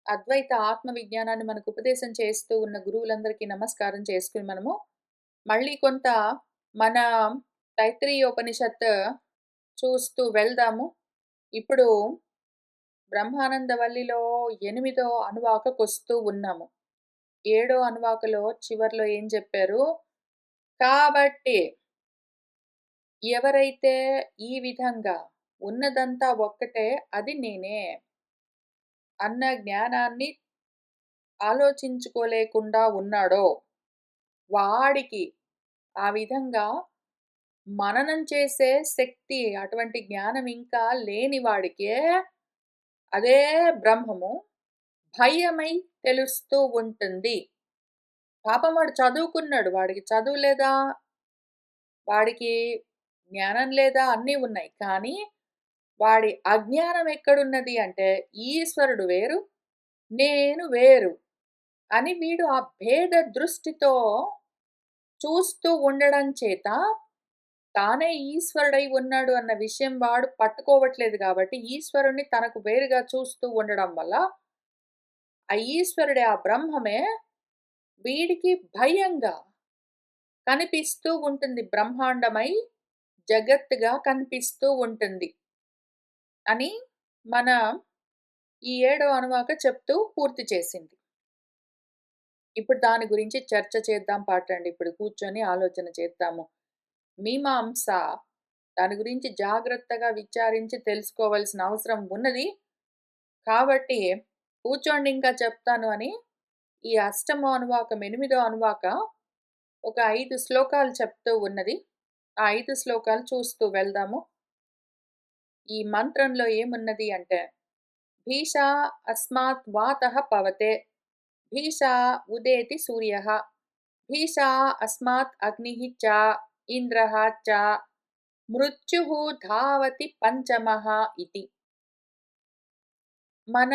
అద్వైత ఆత్మ విజ్ఞానాన్ని మనకు ఉపదేశం చేస్తూ ఉన్న గురువులందరికీ నమస్కారం చేసుకుని మనము మళ్ళీ కొంత మన తైత్రీయోపనిషత్ చూస్తూ వెళ్దాము. ఇప్పుడు బ్రహ్మానందవల్లిలో 8వ అనువాకకొస్తూ ఉన్నాము. 7వ అనువాకలో చివర్లో ఏం చెప్పారు? కాబట్టి ఎవరైతే ఈ విధంగా ఉన్నదంతా ఒక్కటే అది నేనే అన్న జ్ఞానాన్ని ఆలోచించుకోలేకుండా ఉన్నాడో వాడికి ఆ విధంగా మననం చేసే శక్తి, అటువంటి జ్ఞానం ఇంకా లేని వాడికే అదే బ్రహ్మము భయమై తెలుస్తూ ఉంటుంది. పాపం వాడు చదువుకున్నాడు. వాడికి చదువు లేదా? వాడికి జ్ఞానం లేదా? అన్నీ ఉన్నాయి. కానీ వాడి అజ్ఞానం ఎక్కడున్నది అంటే ఈశ్వరుడు వేరు, నేను వేరు అని వీడు ఆ భేద దృష్టితో చూస్తూ ఉండడం చేత తానే ఈశ్వరుడై ఉన్నాడు అన్న విషయం వాడు పట్టుకోవట్లేదు కాబట్టి ఈశ్వరుణ్ణి తనకు వేరుగా చూస్తూ ఉండడం వల్ల ఆ ఈశ్వరుడే, ఆ బ్రహ్మమే వీడికి భయంగా కనిపిస్తూ ఉంటుంది. బ్రహ్మాండమై జగత్తుగా కనిపిస్తూ ఉంటుంది అని మన ఈ 7వ అనువాక చెప్తూ పూర్తి చేసింది. ఇప్పుడు దాని గురించి చర్చ చేద్దాం పాటండి. ఇప్పుడు కూర్చొని ఆలోచన చేద్దాము. మీమాంస దాని గురించి జాగ్రత్తగా విచారించి తెలుసుకోవాల్సిన అవసరం ఉన్నది. కాబట్టి కూర్చోండి ఇంకా చెప్తాను అని ఈ 8వ అనువాకం 8వ అనువాక ఒక 5 శ్లోకాలు చెప్తూ ఉన్నది. ఆ 5 శ్లోకాలు చూస్తూ వెళ్దాము. ఈ మంత్రంలో ఏమున్నది అంటే భీషా అస్మాత్ వాతః పవతే భీషా ఉదేతి సూర్యః భీషా అస్మాత్ అగ్నిః చ ఇంద్రః చ మృత్యుః ధావతి పంచమః ఇతి. మన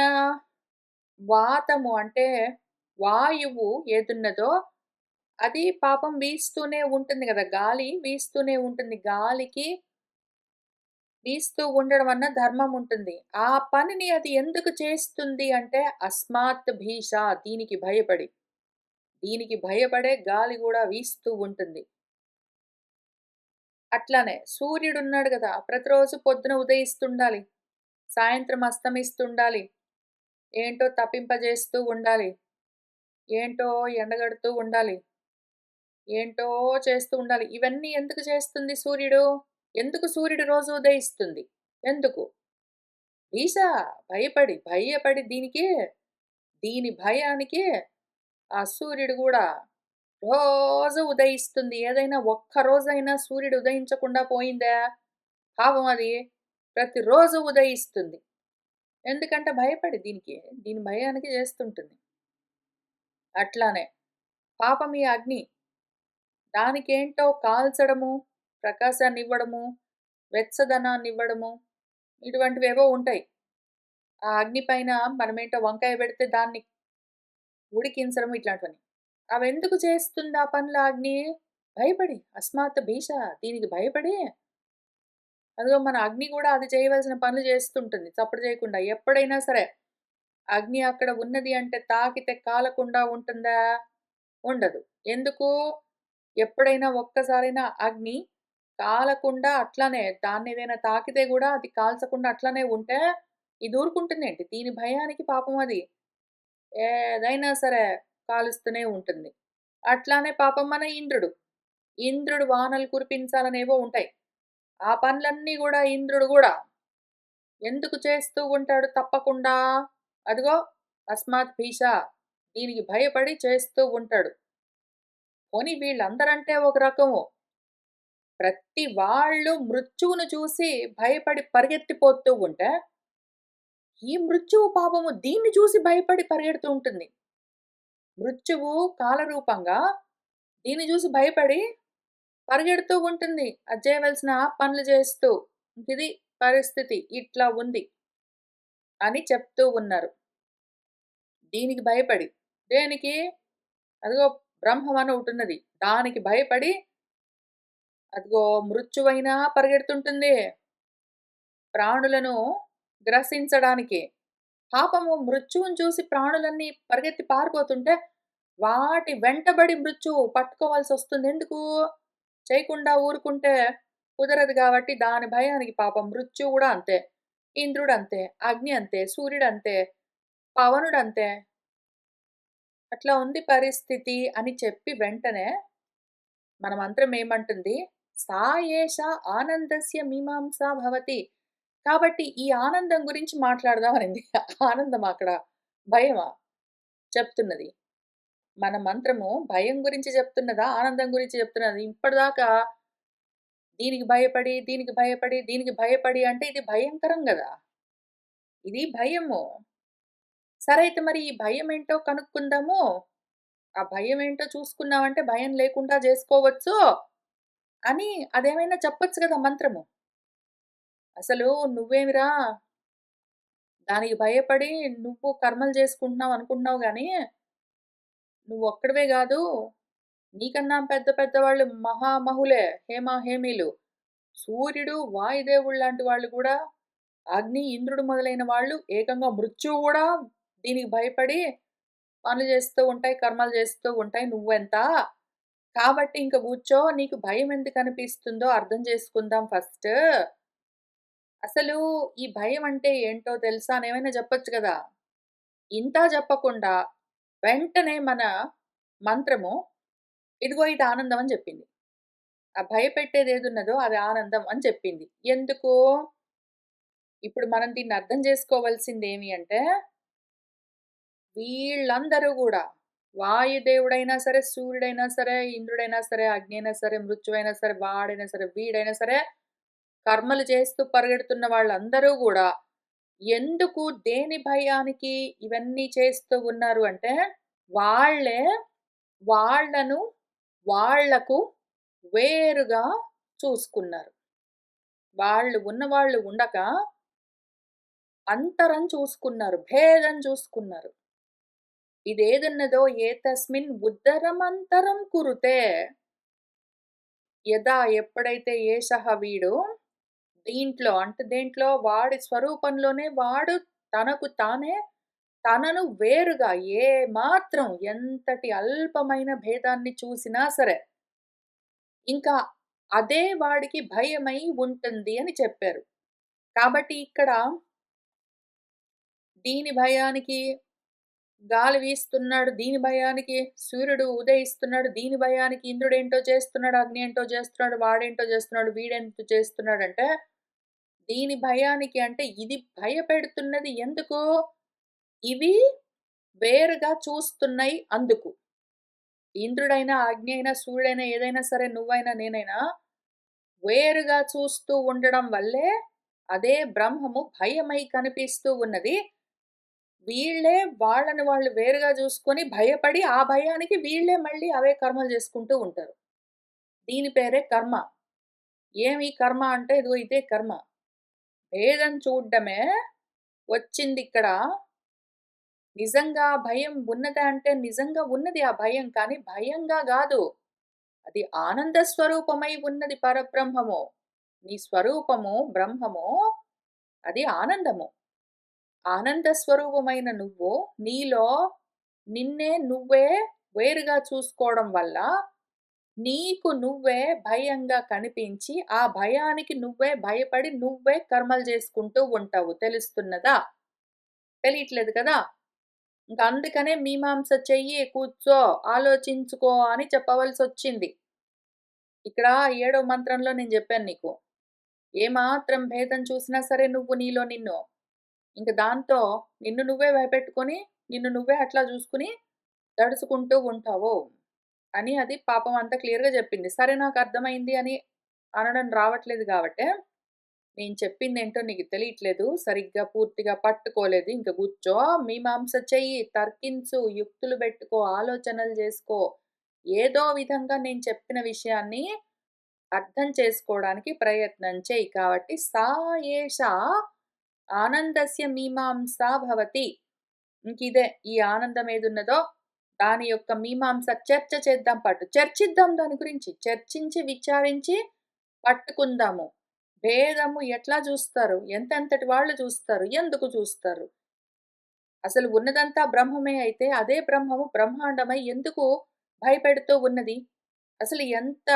వాతము అంటే వాయువు ఏదున్నదో అది పాపం వీస్తూనే ఉంటుంది కదా! గాలి వీస్తూనే ఉంటుంది. గాలికి వీస్తూ ఉండడం అన్న ధర్మం ఉంటుంది. ఆ పనిని అది ఎందుకు చేస్తుంది అంటే అస్మాత్ భీష, దీనికి భయపడి. దీనికి భయపడే గాలి గూడా వీస్తూ ఉంటుంది. అట్లానే సూర్యుడున్నాడు గదా! ప్రతిరోజు పొద్దున ఉదయిస్తుండాలి. సాయంత్రం అస్తమిస్తుండాలి. ఏంటో తప్పింపజేస్తూ ఉండాలి. ఏంటో ఎండగడుతూ ఉండాలి. ఏంటో చేస్తూ ఉండాలి. ఇవన్నీ ఎందుకు చేస్తుంది సూర్యుడు? ఎందుకు సూర్యుడు రోజు ఉదయిస్తుంది? ఎందుకు? ఈశ భయపడి దీని భయానికి ఆ సూర్యుడు గూడా రోజు ఉదయిస్తుంది. ఏదైనా ఒక్క రోజైనా సూర్యుడు ఉదయించకుండా పోయిందా? పాపం అది ప్రతిరోజు ఉదయిస్తుంది. ఎందుకంటే భయపడి దీని భయానికి చేస్తుంటుంది. అట్లానే పాపం ఈ అగ్ని దానికేంటో కాల్చడము, ప్రకాశాన్నివ్వడము, వెచ్చదనాన్నివ్వడము ఇటువంటివేవో ఉంటాయి. ఆ అగ్ని పైన మనమేంటో వంకాయ పెడితే దాన్ని ఉడికించడం ఇట్లాంటివన్నీ. అవెందుకు చేస్తుంది ఆ పనులు ఆ అగ్ని? భయపడి. అస్మాత్ భీష, దీనికి భయపడి అదిగో మన అగ్ని గూడా అది చేయవలసిన పనులు చేస్తుంటుంది చప్పుడు చేయకుండా. ఎప్పుడైనా సరే అగ్ని అక్కడ ఉన్నది అంటే తాకితే కాలకుండా ఉంటుందా? ఉండదు. ఎందుకు? ఎప్పుడైనా ఒక్కసారైనా అగ్ని కాలకుండా అట్లానే దాన్నేదైనా తాకితే గూడా అది కాల్చకుండా అట్లనే ఉంటే ఇది ఊరుకుంటుందేంటి? దీని భయానికి పాపం అది ఏదైనా సరే కాలుస్తూనే ఉంటుంది. అట్లానే పాపం మన ఇంద్రుడు. ఇంద్రుడు వానలు కురిపించాలనేవో ఉంటాయి. ఆ పనులన్నీ గూడా ఇంద్రుడు గూడా ఎందుకు చేస్తూ ఉంటాడు తప్పకుండా? అదిగో అస్మాత్ భీష, దీనికి భయపడి చేస్తూ ఉంటాడు. పోనీ వీళ్ళందరంటే ఒక రకము. ప్రతి వాళ్ళు మృత్యువును చూసి భయపడి పరిగెత్తిపోతూ ఉంటే, ఈ మృత్యువు పాపము దీన్ని చూసి భయపడి పరిగెడుతూ ఉంటుంది. మృత్యువు కాలరూపంగా దీన్ని చూసి భయపడి పరిగెడుతూ ఉంటుంది. అది చేయవలసిన పనులు చేస్తూ. ఇది పరిస్థితి. ఇట్లా ఉంది అని చెప్తూ ఉన్నారు. దీనికి భయపడి. దేనికి? అదిగో బ్రహ్మం అని ఒకటున్నది. దానికి భయపడి అదిగో మృత్యువైనా పరిగెడుతుంటుంది. ప్రాణులను గ్రసించడానికి. పాపము మృత్యువుని చూసి ప్రాణులన్నీ పరిగెత్తి పారిపోతుంటే, వాటి వెంటబడి మృత్యువు పట్టుకోవాల్సొస్తుంది. ఎందుకు? చేయకుండా ఊరుకుంటే కుదరదు గాబట్టి, దాని భయానికి పాపం మృత్యువు గూడా అంతే. ఇంద్రుడంతే, అగ్ని అంతే, సూర్యుడంతే, పవనుడంతే. అట్లా ఉంది పరిస్థితి అని చెప్పి వెంటనే మన మంత్రం ఏమంటుంది? "సా ఏష ఆనందస్య మీమాంసా భవతి." కాబట్టి ఈ ఆనందం గురించి మాట్లాడదాం అనింది. ఆనందమా అక్కడ? భయమా చెప్తున్నది? మన మంత్రము భయం గురించి చెప్తున్నదా? ఆనందం గురించి చెప్తున్నదా? ఇప్పటిదాకా దీనికి భయపడి, దీనికి భయపడి, దీనికి భయపడి అంటే ఇది భయంకరం గదా! ఇది భయము. సరే అయితే మరి ఈ భయమేంటో కనుక్కుందాము. ఆ భయమేంటో చూసుకున్నామంటే భయం లేకుండా జేసుకోవచ్చు అని అదేమైనా చెప్పొచ్చు గదా మంత్రము. అసలు నువ్వేమిరా దానికి భయపడి నువ్వు కర్మలు చేసుకుంటున్నావు అనుకుంటున్నావు గానీ, నువ్వొక్కడివే గాదు, నీకన్నా పెద్ద పెద్ద వాళ్ళు మహామహులే, హేమీలు. సూర్యుడు, వాయుదేవుల్లాంటి వాళ్ళు గూడా, అగ్ని, ఇంద్రుడు మొదలైన వాళ్ళు ఏకంగా మృత్యువు గూడా దీనికి భయపడి పనులు చేస్తూ ఉంటాయి, కర్మలు చేస్తూ ఉంటాయి. నువ్వెంత? కాబట్టి ఇంక కూర్చో. నీకు భయం ఎందుకనిపిస్తుందో అర్థం చేసుకుందాం ఫస్ట్. అసలు ఈ భయం అంటే ఏంటో తెలుసా? అని ఏమైనా చెప్పొచ్చు గదా! ఇంతా చెప్పకుండా వెంటనే మన మంత్రము, ఇదిగో ఇది ఆనందం అని జెప్పింది. ఆ భయపెట్టేదేదున్నదో అది ఆనందం అని చెప్పింది. ఎందుకు? ఇప్పుడు మనం దీన్ని అర్థం చేసుకోవాల్సిందేమి అంటే, వీళ్ళందరూ గూడా వాయుదేవుడైనా సరే, సూర్యుడైనా సరే, ఇంద్రుడైనా సరే, అగ్ని అయినా సరే, మృత్యువైనా సరే, వాడైనా సరే, వీడైనా సరే, కర్మలు చేస్తూ పరిగెడుతున్న వాళ్ళందరూ గూడా ఎందుకు, దేని భయానికి ఇవన్నీ చేస్తూ ఉన్నారు అంటే, వాళ్ళే వాళ్ళను వాళ్ళకు వేరుగా చూసుకున్నారు. వాళ్ళు ఉన్నవాళ్ళు ఉండక అంతరం చూసుకున్నారు. భేదం చూసుకున్నారు. ఇదేదున్నదో ఏతస్మిన్ ఉదరమంతరం కురుతే. యదా ఎప్పుడైతే ఏషః వీడు దీంట్లో అంటే దేంట్లో వాడి స్వరూపంలోనే వాడు తనకు తానే తనను వేరుగా ఏ మాత్రం ఎంతటి అల్పమైన భేదాన్ని చూసినా సరే, ఇంకా అదే వాడికి భయమై ఉంటుంది అని చెప్పారు. కాబట్టి ఇక్కడ దీని భయానికి గాలి వీస్తున్నాడు, దీని భయానికి సూర్యుడు ఉదయిస్తున్నాడు, దీని భయానికి ఇంద్రుడేంటో చేస్తున్నాడు, అగ్ని ఏంటో చేస్తున్నాడు, వాడేంటో చేస్తున్నాడు, వీడేంటో చేస్తున్నాడంటే, దీని భయానికి అంటే ఇది భయపెడుతున్నది ఎందుకు? ఇవి వేరుగా చూస్తున్నాయి అందుకు. ఇంద్రుడైనా, అగ్ని అయినా, సూర్యుడైనా ఏదైనా సరే నువ్వైనా, నేనైనా వేరుగా చూస్తూ ఉండడం వల్లే అదే బ్రహ్మము భయమై కనిపిస్తూ ఉన్నది. వీళ్ళే వాళ్ళని వాళ్ళు వేరుగా జూసుకొని భయపడి, ఆ భయానికి వీళ్ళే మళ్ళీ అవే కర్మలు జేసుకుంటూ ఉంటారు. దీని పేరే కర్మ. ఏమి కర్మ అంటే ఇదిగో ఇదే కర్మ. భేదం చూడ్డమే వచ్చిందిక్కడ. నిజంగా భయం ఉన్నదా అంటే నిజంగా ఉన్నది ఆ భయం. కానీ భయంగా గాదు. అది ఆనంద స్వరూపమై ఉన్నది పరబ్రహ్మము. నీ స్వరూపము బ్రహ్మము అది ఆనందము. ఆనంద స్వరూపమైన నువ్వు నీలో నిన్నే నువ్వే వేరుగా చూసుకోవడం వల్ల నీకు నువ్వే భయంగా కనిపించి, ఆ భయానికి నువ్వే భయపడి నువ్వే కర్మలు చేసుకుంటూ ఉంటావు. తెలుస్తున్నదా? తెలియట్లేదు కదా! ఇంక అందుకనే మీమాంస చెయ్యి, కూర్చో, ఆలోచించుకో అని చెప్పవలసొచ్చింది. ఇక్కడ ఏడో మంత్రంలో నేను జెప్పాను నీకు. ఏమాత్రం భేదం చూసినా సరే నువ్వు నీలో నిన్ను ఇంక దాంతో నిన్ను నువ్వే భయపెట్టుకొని, నిన్ను నువ్వే అట్లా జూసుకొని దడుసుకుంటూ ఉంటావు అని అది పాపం అంతా క్లియర్‌గా జెప్పింది. సరే నాకర్థమైంది అని అనడం రావట్లేదు గాబట్టే, నేను చెప్పిందేంటో నీకు తెలియట్లేదు. సరిగ్గా పూర్తిగా పట్టుకోలేదు. ఇంక కూర్చో, మీమాంస చెయ్యి, తర్కించు, యుక్తులు బెట్టుకో, ఆలోచనలు జేసుకో. ఏదో విధంగా నేను చెప్పిన విషయాన్ని అర్థం చేసుకోవడానికి ప్రయత్నం చెయ్యి. కాబట్టి సా ఏషా ఆనందస్య మీమాంసా భవతి. ఇంకిదే ఈ ఆనందం ఏదున్నదో దాని యొక్క మీమాంస చర్చ చేద్దాం పట్టు. చర్చిద్దాం దాని గురించి. చర్చించి, విచారించి పట్టుకుందాము. భేదము ఎట్లా జూస్తారు? ఎంతెంతటి వాళ్ళు జూస్తారు? ఎందుకు జూస్తారు? అసలు ఉన్నదంతా బ్రహ్మమే అయితే, అదే బ్రహ్మము బ్రహ్మాండమై ఎందుకు భయపెడుతూ ఉన్నది? అసలు ఎంత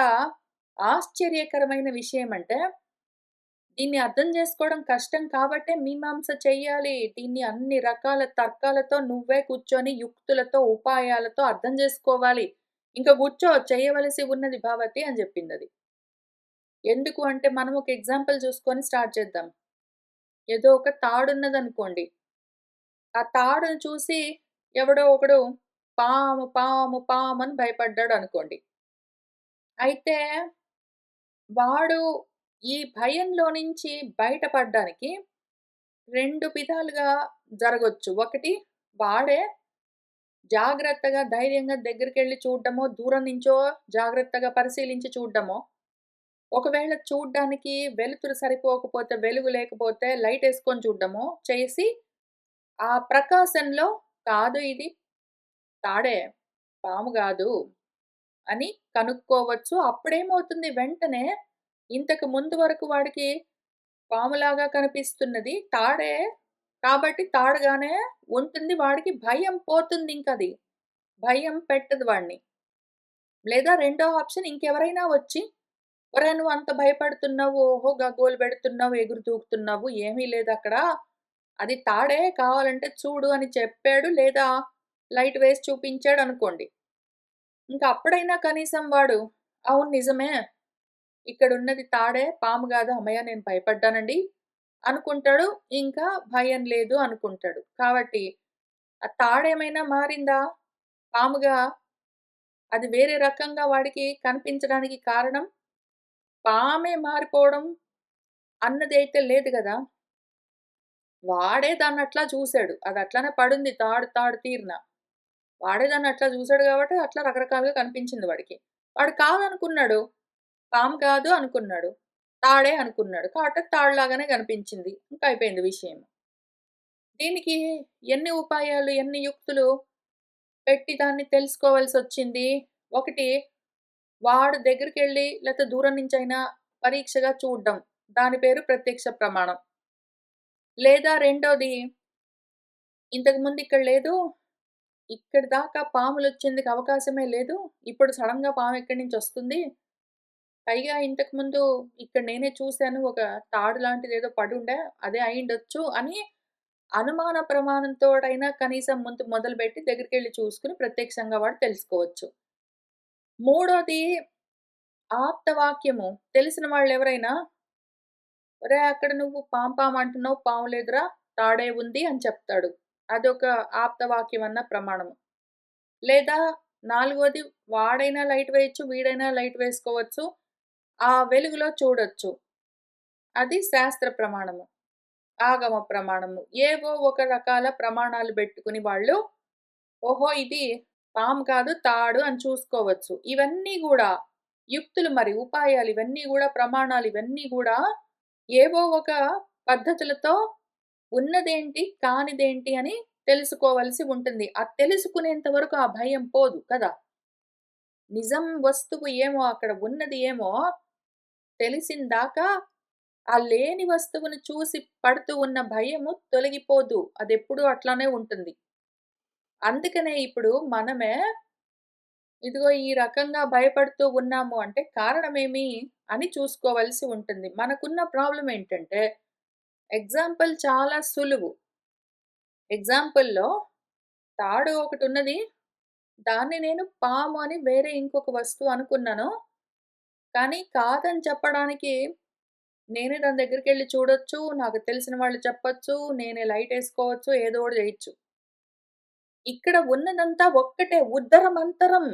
ఆశ్చర్యకరమైన విషయమంటే, దీన్ని అర్థం చేసుకోవడం కష్టం కాబట్టే మీమాంస చెయ్యాలి. దీన్ని అన్ని రకాల తర్కాలతో నువ్వే కూర్చొని యుక్తులతో, ఉపాయాలతో అర్థం జేసుకోవాలి. ఇంక కూర్చో చేయవలసి ఉన్నది భవతి అని జెప్పిందది. ఎందుకు అంటే మనం ఒక ఎగ్జాంపుల్ చూసుకొని స్టార్ట్ చేద్దాం. ఏదో ఒక తాడున్నదనుకోండి. ఆ తాడుని చూసి ఎవడో ఒకడు పాము, పాము, పాము అని భయపడ్డాడనుకోండి. అయితే వాడు ఈ భయంలో నుంచి బయటపడ్డానికి 2 విధాలుగా జరగొచ్చు. ఒకటి వాడే జాగ్రత్తగా, ధైర్యంగా దగ్గరికెళ్లి చూడ్డమో, దూరం నుంచో జాగ్రత్తగా పరిశీలించి చూడ్డమో, ఒకవేళ చూడ్డానికి వెలుతురు సరిపోకపోతే, వెలుగు లేకపోతే లైటేసుకొని చూడ్డమో చేసి, ఆ ప్రకాశంలో కాదు ఇది తాడే, పాము గాదు అని కనుక్కోవచ్చు. అప్పుడేమవుతుంది వెంటనే ఇంతకు ముందు వరకు వాడికి పాములాగా కనిపిస్తున్నది తాడే కాబట్టి తాడుగానే ఉంటుంది. వాడికి భయం పోతుందింకది. భయం పెట్టదు వాడిని. లేదా రెండో ఆప్షన్ ఇంకెవరైనా వచ్చి, "ఒరేయ్! నువ్వు అంత భయపడుతున్నావు. ఓహో! గగ్గోలు పెడుతున్నావు, ఎగురు దూకుతున్నావు. ఏమీ లేదక్కడ. అది తాడే కావాలంటే చూడు" అని చెప్పాడు. లేదా లైట్ వేసి చూపించాడనుకోండి. ఇంక అప్పుడైనా కనీసం వాడు, "అవును నిజమే. ఇక్కడున్నది తాడే, పాము గాదు. హమ్మయ్య! నేను భయపడ్డానండి" అనుకుంటాడు. ఇంకా భయం లేదు అనుకుంటాడు. కాబట్టి ఆ తాడేమైనా మారిందా? పాముగా అది వేరే రకంగా వాడికి కనిపించడానికి కారణం పామే మారిపోవడం అన్నదైతే లేదు గదా! వాడే దాన్నట్లా చూసాడు. అది అట్లనే పడుంది తాడు తాడు తీరున. వాడే దాన్నట్లా చూసాడు గాబట్టి అట్లా రకరకాలుగా కనిపించింది వాడికి. వాడు కాదనుకున్నాడు. పాము కాదు అనుకున్నాడు. తాడే అనుకున్నాడు. కాబట్టి అది తాడులాగానే కనిపించింది. ఇంక అయిపోయింది విషయం. దీనికి ఎన్ని ఉపాయాలు, ఎన్ని యుక్తులు పెట్టి దాన్ని తెలుసుకోవాల్సొచ్చింది. ఒకటి వాడు దగ్గరికెళ్ళి లేతే దూరం నుంచైనా పరీక్షగా చూడ్డం. దాని పేరు ప్రత్యక్ష ప్రమాణం. లేదా రెండోది ఇంతకుముందు ఇక్కడ లేదు. ఇక్కడి దాకా పాములొచ్చేందుకు అవకాశమే లేదు. ఇప్పుడు సడెన్‌గా పాము ఎక్కడి నుంచొస్తుంది. పైగా ఇంతకుముందు ఇక్కడ నేనే చూసాను. ఒక తాడు లాంటిదేదో పడుండే. అదే అయ్యుండొచ్చు అని అనుమాన ప్రమాణంతోటైనా కనీసం ముందు మొదలుపెట్టి దగ్గరికెళ్లి చూసుకొని ప్రత్యక్షంగా వాడు తెలుసుకోవచ్చు. మూడోది ఆప్తవాక్యము. తెలిసిన వాళ్ళెవరైనా, "ఒరేయ్! అక్కడ నువ్వు పాం అంటున్నావు. పాము లేదురా! తాడే ఉంది" అని చెప్తాడు. అదొక ఆప్తవాక్యం అన్న ప్రమాణము. లేదా నాలుగోది వాడైనా లైట్ వేయొచ్చు. వీడైనా లైట్ వేసుకోవచ్చు. ఆ వెలుగులో చూడొచ్చు. అది శాస్త్ర ప్రమాణము. ఆగమ ప్రమాణము. ఏవో ఒక రకాల ప్రమాణాలు బెట్టుకొని వాళ్ళు, ఓహో! ఇది పాము కాదు తాడు అని చూసుకోవచ్చు. ఇవన్నీ గూడా యుక్తులు మరి ఉపాయాలు ఇవన్నీ గూడా ప్రమాణాలు ఇవన్నీ గూడా ఏవో ఒక పద్ధతులతో ఉన్నదేంటి, కానిదేంటి అని తెలుసుకోవలసి ఉంటుంది. అది తెలుసుకునేంత వరకు ఆ భయం పోదు కదా! నిజం వస్తువు ఏమో అక్కడ ఉన్నది ఏమో తెలిసిందాకా ఆ లేని వస్తువును చూసి పడుతూ ఉన్న భయము తొలగిపోదు. అదెప్పుడూ అట్లానే ఉంటుంది. అందుకనే ఇప్పుడు మనమే ఇదిగో ఈ రకంగా భయపడుతూ ఉన్నాము అంటే కారణమేమి అని చూసుకోవాల్సి ఉంటుంది. మనకున్న ప్రాబ్లమ్ ఏంటంటే ఎగ్జాంపుల్ చాలా సులువు. ఎగ్జాంపుల్‌లో తాడు ఒకటున్నది. దాన్ని నేను పాము అని వేరే ఇంకొక వస్తువు అనుకున్నాను. కానీ కాదని చెప్పడానికి నేనే దాని దగ్గరికెళ్లి చూడొచ్చు. నాకు తెలిసిన వాళ్ళు చెప్పొచ్చు. నేనే లైటేసుకోవచ్చు. ఏదో ఒకటి జేయొచ్చు. ఇక్కడ ఉన్నదంతా ఒక్కటే ఉద్దరమంతరం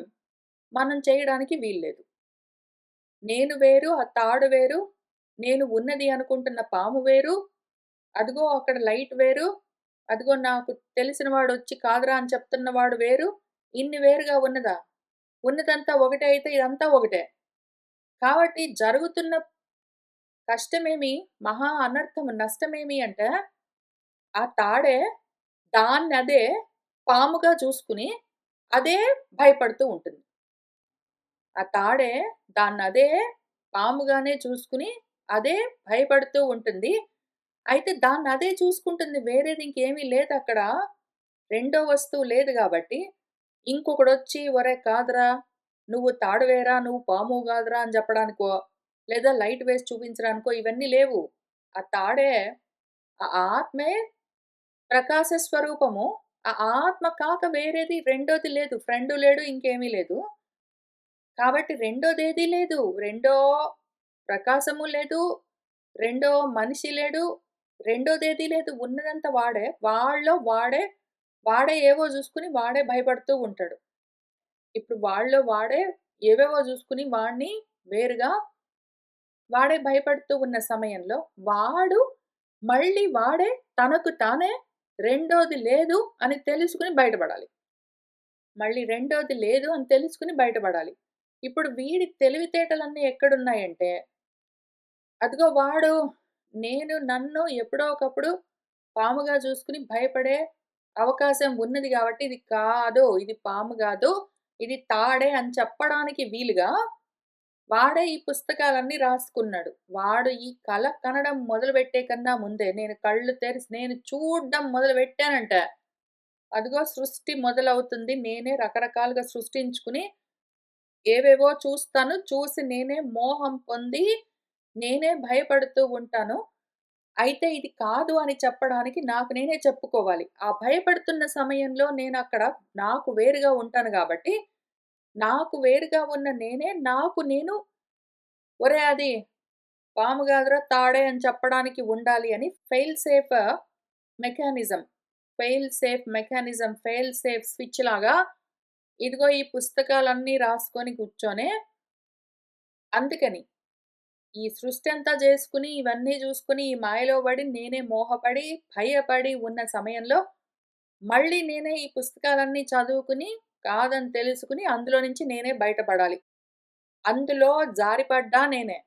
మనం చేయడానికి వీల్లేదు. నేను వేరు, ఆ తాడు వేరు, నేను ఉన్నది అనుకుంటున్న పాము వేరు, అదిగో అక్కడ లైట్ వేరు, అదిగో నాకు తెలిసిన వాడొచ్చి కాదురా అని చెప్తున్నవాడు వేరు. ఇన్ని వేరుగా ఉన్నదా? ఉన్నదంతా ఒకటే అయితే ఇదంతా ఒకటే. కాబట్టి జరుగుతున్న కష్టమేమి, మహా అనర్థం, నష్టమేమి అంటే, ఆ తాడే దాన్నదే పాముగా చూసుకొని, అదే భయపడుతూ ఉంటుంది. ఆ తాడే దాన్నదే పాముగానే చూసుకొని, అదే భయపడుతూ ఉంటుంది. అయితే దాన్నదే చూసుకుంటుంది. వేరేది ఇంకేమీ లేదక్కడ. రెండో వస్తువు లేదు గాబట్టి, ఇంకొకడొచ్చి "ఒరేయ్ కాదురా, నువ్వు తాడువేరా, నువ్వు పాము గాదురా" అని జెప్పడానికో, లేదా లైట్ వేసి చూపించడానికో ఇవన్నీ లేవు. ఆ తాడే ఆ ఆత్మే ప్రకాశ స్వరూపము. ఆ ఆత్మ కాక వేరేది రెండోది లేదు. ఫ్రెండు లేడు, ఇంకేమీ లేదు. కాబట్టి రెండోదేదీ లేదు. రెండో ప్రకాశము లేదు. రెండో మనిషి లేడు. రెండోదేదీ లేదు. ఉన్నదంతా వాడే. వాడే ఏవో జూసుకొని వాడే భయపడుతూ ఉంటాడు. ఇప్పుడు వాడిలో వాడే ఏవేవో జూసుకొని వాడిని వేరుగా వాడే భయపడుతూ ఉన్న సమయంలో, వాడు మళ్ళీ వాడే తనకు తానే రెండోది లేదు అని తెలుసుకొని బయటపడాలి. మళ్ళీ రెండోది లేదు అని తెలుసుకొని బయటపడాలి. ఇప్పుడు వీడి తెలివితేటలన్నీ ఎక్కడున్నాయంటే, అదిగో వాడు నన్ను ఎప్పుడో ఒకప్పుడు పాముగా చూసుకొని భయపడే అవకాశం ఉన్నది గాబట్టి, ఇది కాదు, ఇది పాము గాదు, ఇది తాడే అని చెప్పడానికి వీలుగా వాడే ఈ పుస్తకాలన్నీ రాసుకున్నాడు. వాడు ఈ కల కనడం మొదలుపెట్టే కన్నా ముందే నేను కళ్ళు తెరిసి నేను చూడ్డం మొదలుపెట్టానంటే, అదిగో సృష్టి మొదలవుతుంది. నేనే రకరకాలుగా సృష్టించుకుని ఏవేవో చూస్తాను. చూసి నేనే మోహం పొంది, నేనే భయపడుతూ ఉంటాను. అయితే ఇది కాదు అని చెప్పడానికి నాకు నేనే చెప్పుకోవాలి. ఆ భయపడుతున్న సమయంలో నేనక్కడ నాకు వేరుగా ఉంటాను గాబట్టి, నాకు వేరుగా ఉన్న నేనే నాకు నేను ఒరేయ్! అది పాము గాదురా తాడే అని చెప్పడానికి ఉండాలి అని మెకానిజం. ఫెయిల్ సేఫ్ స్విచ్ లాగా ఇదిగో ఈ పుస్తకాలన్నీ రాసుకొని కూర్చొని అందుకని ఈ సృష్టి అంతా జేసుకొని, ఇవన్నీ జూసుకొని, ఈ మాయలో పడి, నేనే మోహపడి, భయపడి ఉన్న సమయంలో, మళ్ళీ నేనే ఈ పుస్తకాలన్నీ చదువుకుని, కాదని తెలుసుకొని, అందులో నుంచి నేనే బయటపడాలి. అందులో జారిపడ్డా నేనే.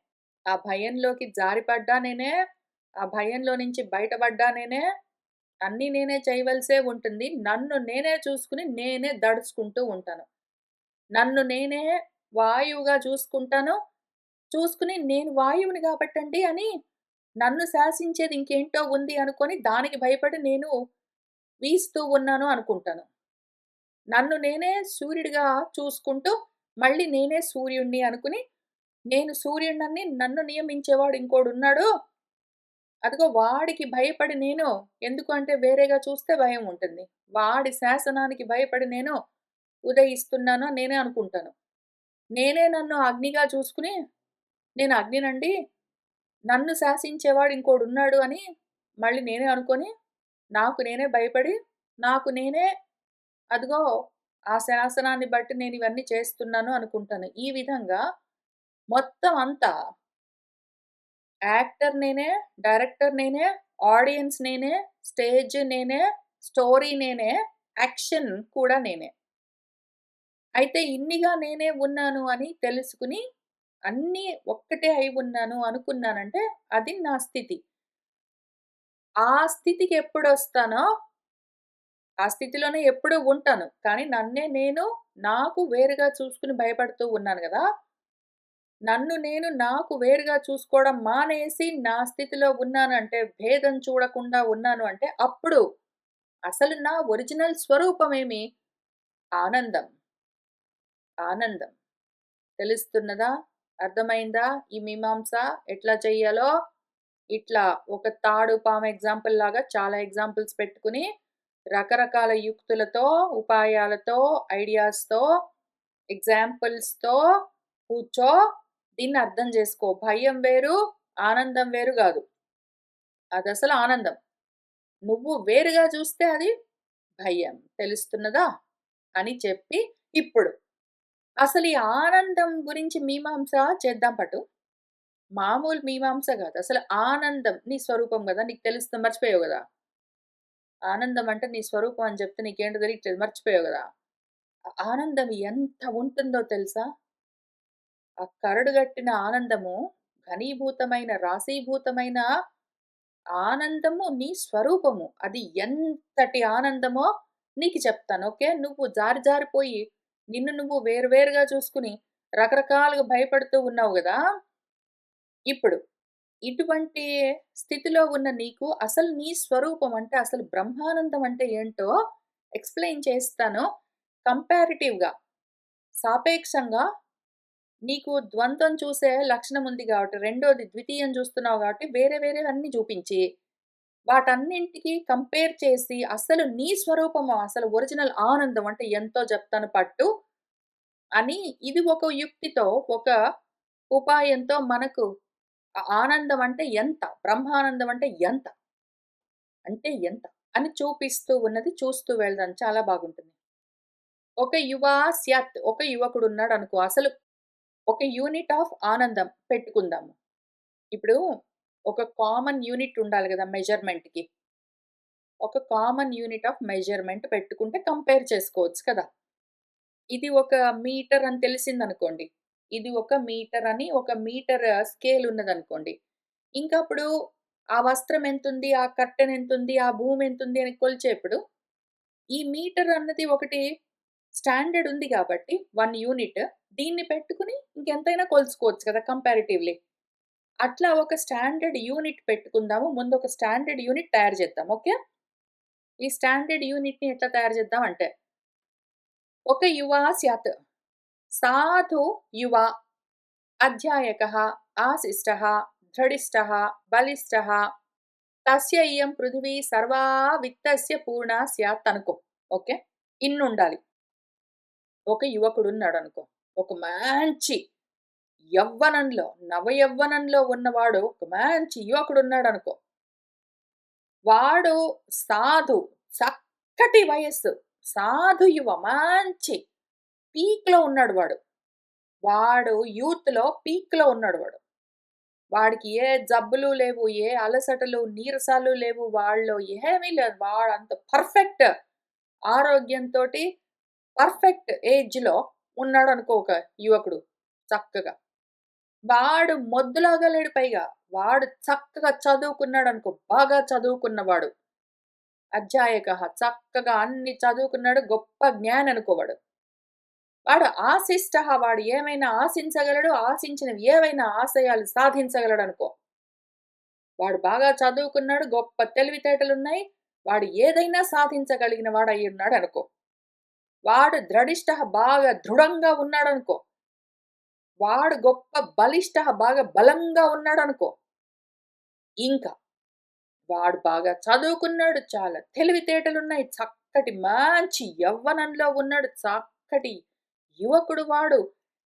ఆ భయంలోకి జారిపడ్డా నేనే. ఆ భయంలో నుంచి బయటపడ్డా నేనే. అన్నీ నేనే చేయవలసే ఉంటుంది. నన్ను నేనే చూసుకొని, నేనే దడుచుకుంటూ ఉంటాను. నన్ను నేనే వాయువుగా చూసుకుంటాను. చూసుకొని నేను వాయువుని గాబట్టండి అని నన్ను శాసించేది ఇంకేంటో ఉంది అనుకోని దానికి భయపడి నేను వీస్తూ ఉన్నాను అనుకుంటాను. నన్ను నేనే సూర్యుడిగా చూసుకుంటూ మళ్ళీ నేనే సూర్యుడిని అనుకుని, నేను సూర్యుడినని నన్ను నియమించేవాడు ఇంకోడున్నాడు. అదిగో వాడికి భయపడి నేను ఎందుకు అంటే వేరేగా చూస్తే భయం ఉంటుంది. వాడి శాసనానికి భయపడి నేను ఉదయిస్తున్నాను అని నేనే అనుకుంటాను. నేనే నన్ను అగ్నిగా చూసుకొని, నేను అగ్నినండి, నన్ను శాసించేవాడు ఇంకోడున్నాడు అని మళ్ళీ నేనే అనుకోని, నాకు నేనే భయపడి, నాకు నేనే అదిగో ఆ శాసనాన్ని బట్టి నేనివన్నీ చేస్తున్నాను అనుకుంటాను. ఈ విధంగా మొత్తం అంతా యాక్టర్ నేనే, డైరెక్టర్ నేనే, ఆడియన్స్ నేనే, స్టేజ్ నేనే, స్టోరీ నేనే, యాక్షన్ కూడా నేనే. అయితే ఇన్నిగా నేనే ఉన్నాను అని తెలుసుకొని, అన్నీ ఒక్కటే అయి ఉన్నాను అనుకున్నానంటే, అది నా స్థితి. ఆ స్థితికెప్పుడొస్తానో, ఆ స్థితిలోనే ఎప్పుడూ ఉంటాను. కానీ నన్నే నేను, నాకు వేరుగా చూసుకొని భయపడుతూ ఉన్నాను గదా! నన్ను నేను నాకు వేరుగా చూసుకోవడం మానేసి, నా స్థితిలో ఉన్నానంటే, భేదం చూడకుండా ఉన్నాను అంటే, అప్పుడు అసలు నా ఒరిజినల్ స్వరూపమేమి? ఆనందం. ఆనందం. తెలుస్తున్నదా? అర్థమైందా? ఈ మీమాంస ఎట్లా చెయ్యాలో? ఇట్లా ఒక తాడు పాము ఎగ్జాంపుల్ లాగా చాలా ఎగ్జాంపుల్స్ పెట్టుకొని, రకరకాల యుక్తులతో, ఉపాయాలతో, ఐడియాస్‌తో, ఎగ్జాంపుల్స్‌తో కూర్చో, దీన్ని అర్థం జేసుకో. భయం వేరు, ఆనందం వేరు గాదు. అదసలు ఆనందం. నువ్వు వేరుగా చూస్తే అది భయం. తెలుస్తున్నదా? అని చెప్పి ఇప్పుడు అసలు ఈ ఆనందం గురించి మీమాంస చేద్దాం పటు. మామూలు మీమాంస గాదు. అసలు ఆనందం నీ స్వరూపం గదా! నీకు తెలుస్తుంది మర్చిపోయావు గదా! ఆనందం అంటే నీ స్వరూపం అని జెప్తే నీకేంటో తెలియట్లేదు మర్చిపోయావు గదా! ఆ ఆనందం ఎంత ఉంటుందో తెలుసా? ఆ కరడుగట్టిన ఆనందము, ఘనీభూతమైన, రాశీభూతమైన ఆనందము నీ స్వరూపము. అది ఎంతటి ఆనందమో నీకు చెప్తాను. ఓకే. నువ్వు జారి జారిపోయి నిన్ను నువ్వు వేరు వేరుగా చూసుకొని రకరకాలుగా భయపడుతూ ఉన్నావు గదా! ఇప్పుడు ఇటువంటి స్థితిలో ఉన్న నీకు అసలు నీ స్వరూపం అంటే అసలు బ్రహ్మానందం అంటే ఏంటో ఎక్స్‌ప్లెయిన్ చేస్తాను. కంపారిటివ్‌గా, సాపేక్షంగా నీకు ద్వంద్వం చూసే లక్షణం ఉంది గాబట్టి, రెండోది ద్వితీయం చూస్తున్నావు గాబట్టి, వేరే వేరేవన్నీ చూపించి, వాటన్నింటికి కంపేర్ చేసి, అసలు నీ స్వరూపము, అసలు ఒరిజినల్ ఆనందం అంటే ఎంతో చెప్తాను పట్టు అని, ఇది ఒక యుక్తితో, ఒక ఉపాయంతో మనకు ఆనందం అంటే ఎంత? బ్రహ్మానందం అంటే ఎంత? అంటే ఎంత? అని చూపిస్తూ ఉన్నది చూస్తూ వెళ్దాం. చాలా బాగుంటుంది. ఒక యువా స్యాత్, ఒక యువకుడున్నాడనుకో. అసలు ఒక యూనిట్ ఆఫ్ ఆనందం పెట్టుకుందాము. ఇప్పుడు ఒక కామన్ యూనిట్ ఉండాలి గదా! మెజర్‌మెంట్‌కి. ఒక కామన్ యూనిట్ ఆఫ్ మెజర్‌మెంట్ పెట్టుకుంటే కంపేర్ చేసుకోవచ్చు కదా! ఇది ఒక మీటర్ అని తెలిసిందనుకోండి. ఇది ఒక మీటర్ అని, ఒక మీటర్ స్కేల్ ఉన్నదనుకోండి. ఇంకప్పుడు ఆ వస్త్రం ఎంతుంది? ఆ కర్టెన్ ఎంతుంది? ఆ భూమి ఎంతుంది? అని కొలిచేప్పుడు ఈ మీటర్ అన్నది ఒకటి స్టాండర్డ్ ఉంది గాబట్టి 1 యూనిట్. దీన్ని పెట్టుకొని ఇంకెంతైనా కొలుసుకోవచ్చు కదా! కంపారిటివ్‌లీ. అట్లా ఒక స్టాండర్డ్ యూనిట్ పెట్టుకుందాము. ముందు ఒక స్టాండర్డ్ యూనిట్ తయారు చేద్దాం. ఓకే. ఈ స్టాండర్డ్ యూనిట్‌ని ఎట్లా తయారు చేద్దాం అంటే, ఒక యువా స్యాత్. సాధు యువ అధ్యాయకः, ఆశిష్టः, దృఢిష్టः, బలిష్టः, తస్య ఇయం పృథివీ సర్వా విత్తస్య పూర్ణా స్యాత్ అనుకో. ఓకే. ఇన్నుండాలి. ఒక యువకుడున్నాడనుకో. ఒక మంచి యవ్వనంలో, నవయవ్వనంలో ఉన్నవాడు, ఒక మంచి యువకుడున్నాడనుకో. వాడు సాధు, చక్కటి వయస్సు, సాధు యువ, మంచి పీక్‌లో ఉన్నాడు వాడు. వాడు యూత్‌లో పీక్‌లో ఉన్నాడు వాడు. వాడికి ఏ జబ్బులు లేవు, ఏ అలసటలు, నీరసాలు లేవు. వాడిలో ఏమీ లేదు. వాడంత పర్ఫెక్ట్ ఆరోగ్యంతోటి, పర్ఫెక్ట్ ఏజ్‌లో ఉన్నాడనుకో ఒక యువకుడు చక్కగా. వాడు మొద్దులాగా లేడు పైగా. వాడు చక్కగా చదువుకున్నాడనుకో, బాగా చదువుకున్నవాడు. అధ్యాయకః, చక్కగా అన్ని చదువుకున్నాడు. గొప్ప జ్ఞాని అనుకో వాడు. వాడు ఆశిష్టః, వాడు ఏమైనా ఆశించగలడు. ఆశించినవి ఏవైనా ఆశయాలు సాధించగలడనుకో. వాడు బాగా చదువుకున్నాడు. గొప్ప తెలివితేటలున్నాయి. వాడు ఏదైనా సాధించగలిగిన వాడయ్యున్నాడనుకో. వాడు ద్రఢిష్టః, బాగా దృఢంగా ఉన్నాడనుకో. వాడు గొప్ప బలిష్టః, బాగా బలంగా ఉన్నాడనుకో. ఇంకా వాడు బాగా చదువుకున్నాడు. చాలా తెలివితేటలున్నాయి. చక్కటి మంచి యవ్వనంలో ఉన్నాడు. చక్కటి యువకుడు వాడు.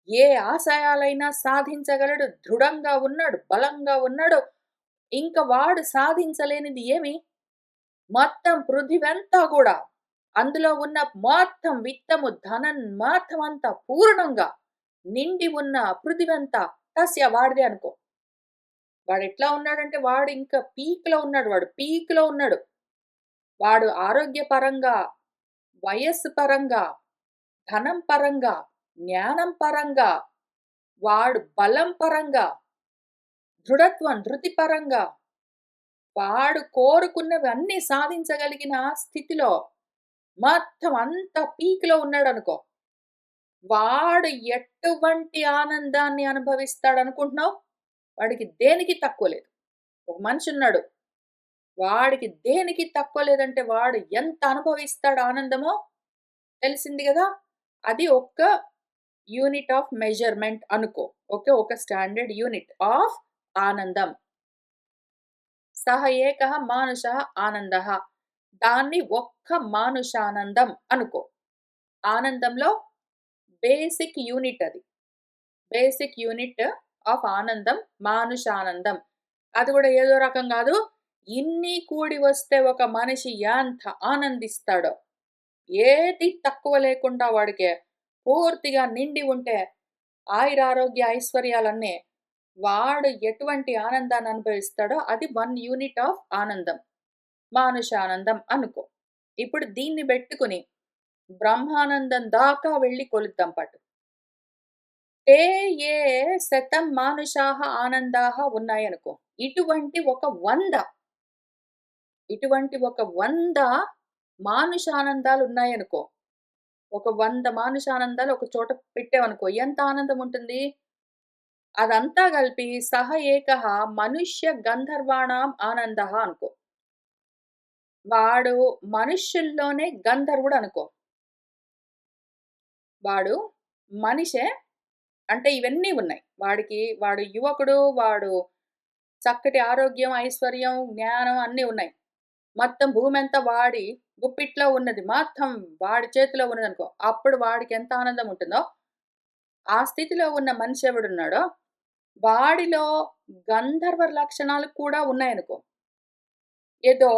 ఏ ఆశయాలైనా సాధించగలడు. దృఢంగా ఉన్నాడు. బలంగా ఉన్నాడు. ఇంక వాడు సాధించలేనిది ఏమి? మొత్తం పృథివంతా గూడా, అందులో ఉన్న మొత్తం విత్తము, ధనం మొత్తమంతా పూర్ణంగా నిండి ఉన్న పృథివంతా తస్య వాడిదే అనుకో. వాడెట్లా ఉన్నాడంటే వాడు ఇంకా పీక్‌లో ఉన్నాడు వాడు. పీక్‌లో ఉన్నాడు. వాడు ఆరోగ్యపరంగా, వయస్సు పరంగా, ధనం పరంగా, జ్ఞానం పరంగా, వాడు బలం పరంగా, దృఢత్వం, ధృతి పరంగా, వాడు కోరుకున్నవన్నీ సాధించగలిగిన స్థితిలో మొత్తం అంతా పీక్‌లో ఉన్నాడనుకో. వాడు ఎటువంటి ఆనందాన్ని అనుభవిస్తాడనుకుంటున్నావు? వాడికి దేనికి తక్కువ లేదు. ఒక మనిషున్నాడు. వాడికి దేనికి తక్కువ లేదంటే వాడు ఎంత అనుభవిస్తాడు ఆనందమో తెలిసింది గదా! అది ఒక్క యూనిట్ ఆఫ్ మెజర్‌మెంట్ అనుకో. ఓకే. ఒక స్టాండర్డ్ యూనిట్ ఆఫ్ ఆనందం. సహ ఏకః మానుషః ఆనందః. దాన్ని ఒక్క మానుషానందం అనుకో. ఆనందంలో బేసిక్ యూనిట్ అది. బేసిక్ యూనిట్ ఆఫ్ ఆనందం మానుషానందం. అది గూడా ఏదో రకం గాదు. ఇన్ని కూడి వస్తే ఒక మనిషి ఎంత ఆనందిస్తాడో. ఏది తక్కువ లేకుండా వాడికి పూర్తిగా నిండి ఉంటే ఆయురారోగ్య ఐశ్వర్యాలన్నీ వాడు ఎటువంటి ఆనందాన్ని అనుభవిస్తాడో అది 1 యూనిట్ ఆఫ్ ఆనందం. మానుషానందం అనుకో. ఇప్పుడు దీన్ని బెట్టుకొని బ్రహ్మానందం దాకా వెళ్లి కొలుద్దాం పట్టు. తే ఏ శతం మానుషాః ఆనందాః ఉన్నాయనుకో. ఇటువంటి ఒక 100, ఇటువంటి ఒక 100 మానుషానందాలున్నాయనుకో. ఒక 100 మానుషానందాలు ఒక చోట పెట్టామనుకో. ఎంత ఆనందం ఉంటుంది? అదంతా కలిపి సహ ఏకః మనుష్య గంధర్వాణాం ఆనందః అనుకో. వాడు మనుష్యుల్లోనే గంధర్వుడనుకో. వాడు మనిషే. అంటే ఇవన్నీ ఉన్నాయి. వాడు యువకుడు, వాడు చక్కటి ఆరోగ్యం, ఐశ్వర్యం, జ్ఞానం అన్నీ ఉన్నాయి. మొత్తం భూమంతా వాడి గుప్పిట్లో ఉన్నది. మొత్తం వాడి చేతిలో ఉన్నదనుకో. అప్పుడు వాడికెంత ఆనందం ఉంటుందో, ఆ స్థితిలో ఉన్న మనిషి ఎవడున్నాడో, వాడిలో గంధర్వ లక్షణాలు కూడా ఉన్నాయనుకో. ఏదో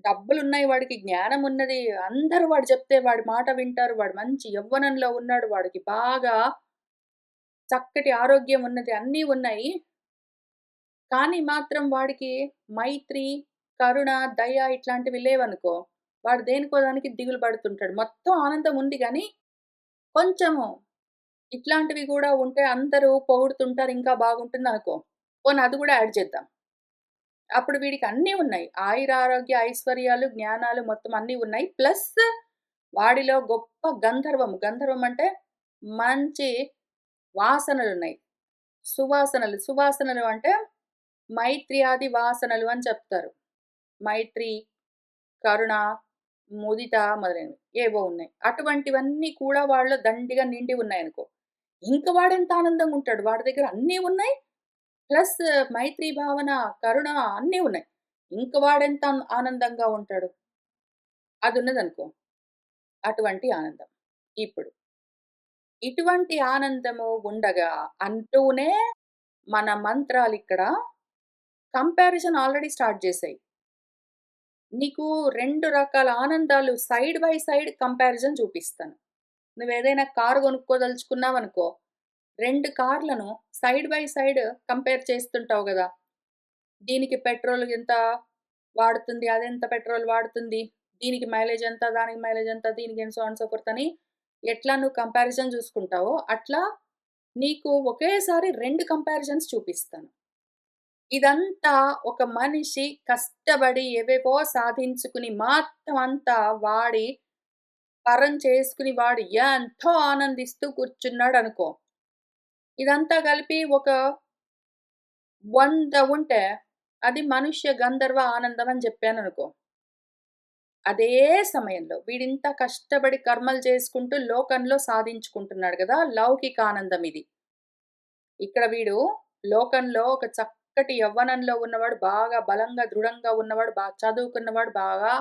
డబ్బులున్నాయి వాడికి, జ్ఞానమున్నది. అందరూ వాడు చెప్తే వాడి మాట వింటారు. వాడు మంచి యవ్వనంలో ఉన్నాడు. వాడికి బాగా చక్కటి ఆరోగ్యం ఉన్నది. అన్నీ ఉన్నాయి. కానీ మాత్రం వాడికి మైత్రి, కరుణ, దయ ఇట్లాంటివి లేవనుకో, వాడు దేనికో దానికి దిగులు పడుతుంటాడు. మొత్తం ఆనందం ఉంది గానీ, కొంచెము ఇట్లాంటివి గూడా ఉంటే అందరూ పొగుడుతుంటారు. ఇంకా బాగుంటుందనుకో. పోనీ అది గూడా యాడ్ చేద్దాం. అప్పుడు వీడికి అన్నీ ఉన్నాయి. ఆయురారోగ్య, ఐశ్వర్యాలు, జ్ఞానాలు మొత్తం అన్నీ ఉన్నాయి. ప్లస్ వాడిలో గొప్ప గంధర్వం. గంధర్వం అంటే మంచి వాసనలున్నాయి. సువాసనలు. సువాసనలు అంటే మైత్ర్యాది వాసనలు అని చెప్తారు. మైత్రి, కరుణ, ముదిత మొదలైనవి ఏవో ఉన్నాయి. అటువంటివన్నీ కూడా వాళ్ళలో దండిగా నిండి ఉన్నాయనుకో. ఇంక వాడెంత ఆనందంగా ఉంటాడు. వాడి దగ్గర అన్నీ ఉన్నాయి. ప్లస్ మైత్రి భావన, కరుణ అన్నీ ఉన్నాయి. ఇంక వాడెంత ఆనందంగా ఉంటాడు. అదున్నదనుకో. అటువంటి ఆనందం. ఇప్పుడు ఇటువంటి ఆనందము ఉండగా అంటూనే మన మంత్రాలిక్కడ కంపారిజన్ ఆల్రెడీ స్టార్ట్ చేశాయి. నీకు 2 రకాల ఆనందాలు సైడ్ బై సైడ్ కంపారిజన్ చూపిస్తాను. నువ్వేదైనా కారు కొనుక్కోదలుచుకున్నావనుకో, 2 కార్లను సైడ్ బై సైడ్ కంపేర్ చేస్తుంటావు గదా! దీనికి పెట్రోల్ ఎంత వాడుతుంది, అదెంత పెట్రోల్ వాడుతుంది, దీనికి మైలేజ్ ఎంత, దానికి మైలేజ్ ఎంత, దీనికి సో అండ్ సో ఫోర్త్ అని ఎట్లా నువ్వు కంపారిజన్ చూసుకుంటావో, అట్లా నీకు ఒకేసారి 2 కంపారిజన్స్ చూపిస్తాను. ఇదంతా ఒక మనిషి కష్టపడి ఏవేవో సాధించుకుని మొత్తం అంతా వాడి పరం చేసుకుని వాడు ఎంతో ఆనందిస్తూ కూర్చున్నాడనుకో. ఇదంతా కలిపి ఒక 100 ఉంటే అది మనుష్య గంధర్వ ఆనందం అని చెప్పాననుకో. అదే సమయంలో వీడింత కష్టపడి కర్మలు చేసుకుంటూ లోకంలో సాధించుకుంటున్నాడు గదా! లౌకిక ఆనందం ఇది. ఇక్కడ వీడు లోకంలో ఒక చక్కటి యవ్వనంలో ఉన్నవాడు, బాగా బలంగా, దృఢంగా ఉన్నవాడు, బాగా చదువుకున్నవాడు, బాగా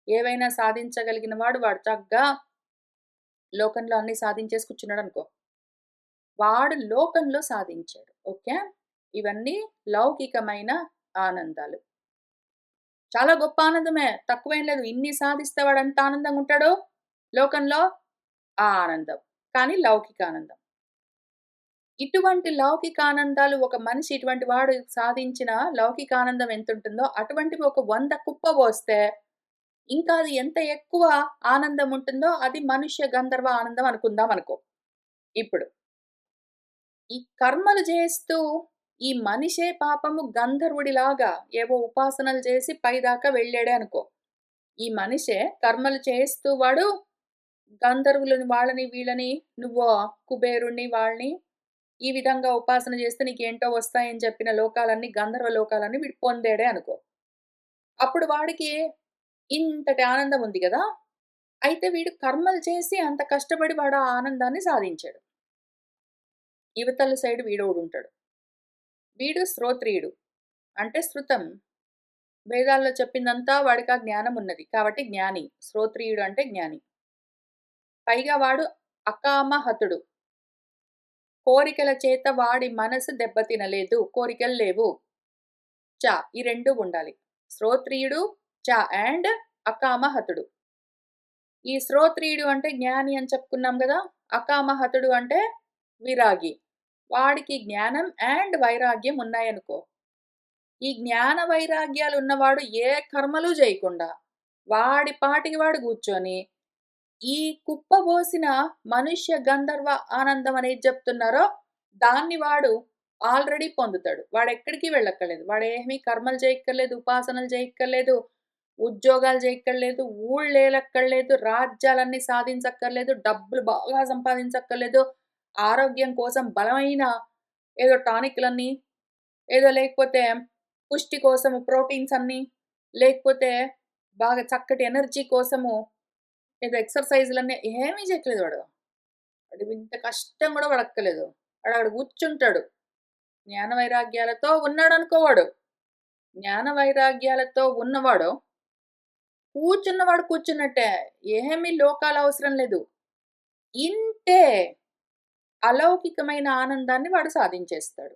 ఏవైనా సాధించగలిగిన వాడు, వాడు చక్కగా లోకంలో అన్నీ సాధించేసి కూర్చున్నాడనుకో. వాడు లోకంలో సాధించాడు. ఓకే. ఇవన్నీ లౌకికమైన ఆనందాలు. చాలా గొప్ప ఆనందమే. తక్కువేం లేదు. ఇన్ని సాధిస్తే వాడెంత ఆనందంగుంటాడో లోకంలో ఆ ఆనందం. కానీ లౌకిక ఆనందం. ఇటువంటి లౌకికానందాలు ఒక మనిషి ఇటువంటి వాడు సాధించిన లౌకికానందం ఎంతుంటుందో, అటువంటివి ఒక 100 కుప్పబోస్తే, ఇంకా అది ఎంత ఎక్కువ ఆనందం ఉంటుందో, అది మనుష్య గంధర్వ ఆనందం అనుకుందామనుకో. ఇప్పుడు, ఈ కర్మలు జేస్తూ ఈ మనిషే పాపము గంధర్వుడిలాగా ఏవో ఉపాసనలు చేసి పైదాకా వెళ్ళాడే అనుకో. ఈ మనిషే కర్మలు చేస్తూ వాడు గంధర్వులని వాళ్ళని వీళ్ళని నువ్వు కుబేరుడిని వాళ్ళని ఈ విధంగా ఉపాసన చేస్తే నీకేంటో వస్తాయని చెప్పిన లోకాలన్నీ గంధర్వ లోకాలన్నీ వీడు పొందాడే అనుకో. అప్పుడు వాడికి ఇంతటి ఆనందం ఉంది గదా! అయితే వీడు కర్మలు చేసి అంత కష్టపడి వాడు ఆ ఆనందాన్ని సాధించాడు. ఇవతల సైడ్ వీడోడుంటాడు. వీడు శ్రోత్రియుడు. అంటే శృతం. వేదాల్లో చెప్పిందంతా వాడికా జ్ఞానం ఉన్నది. కాబట్టి జ్ఞాని. శ్రోత్రియుడు అంటే జ్ఞాని. పైగా వాడు అకామహతుడు. కోరికల చేత వాడి మనసు దెబ్బతినలేదు. కోరికలు లేవు. ఈ 2 ఉండాలి. శ్రోత్రియుడు అండ్ అకామహతుడు. ఈ శ్రోత్రియుడు అంటే జ్ఞాని అని చెప్పుకున్నాం గదా! అకామహతుడు అంటే విరాగి. వాడికి జ్ఞానం అండ్ వైరాగ్యం ఉన్నాయనుకో. ఈ జ్ఞాన వైరాగ్యాలున్నవాడు ఏ కర్మలు జేయకుండా, వాడి పాటికి వాడు గూర్చొని, ఈ కుప్పబోసిన మనుష్య గంధర్వ ఆనందం అనేది చెప్తున్నారో, దాన్ని వాడు ఆల్రెడీ పొందుతాడు. వాడెక్కడికి వెళ్ళక్కర్లేదు. వాడేమి కర్మలు చేయక్కర్లేదు, ఉపాసనలు చేయక్కర్లేదు, ఉద్యోగాలు చేయక్కర్లేదు, ఊళ్ళేలక్కర్లేదు, రాజ్యాలన్నీ సాధించక్కర్లేదు, డబ్బులు బాగా సంపాదించక్కర్లేదు, ఆరోగ్యం కోసం బలమైన ఏదో టానిక్‌లన్నీ, ఏదో లేకపోతే పుష్టి కోసం ప్రోటీన్స్ అన్నీ లేకపోతే బాగా చక్కటి ఎనర్జీ కోసము ఏదో ఎక్సర్‌సైజులన్నీ ఏమీ చేయట్లేదు వాడు. వాడు ఇంత కష్టం గూడా పడక్కలేదు. వాడక్కడ కూర్చుంటాడు. జ్ఞాన వైరాగ్యాలతో ఉన్నాడనుకో వాడు. జ్ఞాన వైరాగ్యాలతో ఉన్నవాడు, కూర్చున్నవాడు కూర్చున్నట్టే. ఏమీ లోకాలవసరం లేదు. ఇంతే అలౌకికమైన ఆనందాన్ని వాడు సాధించేస్తాడు.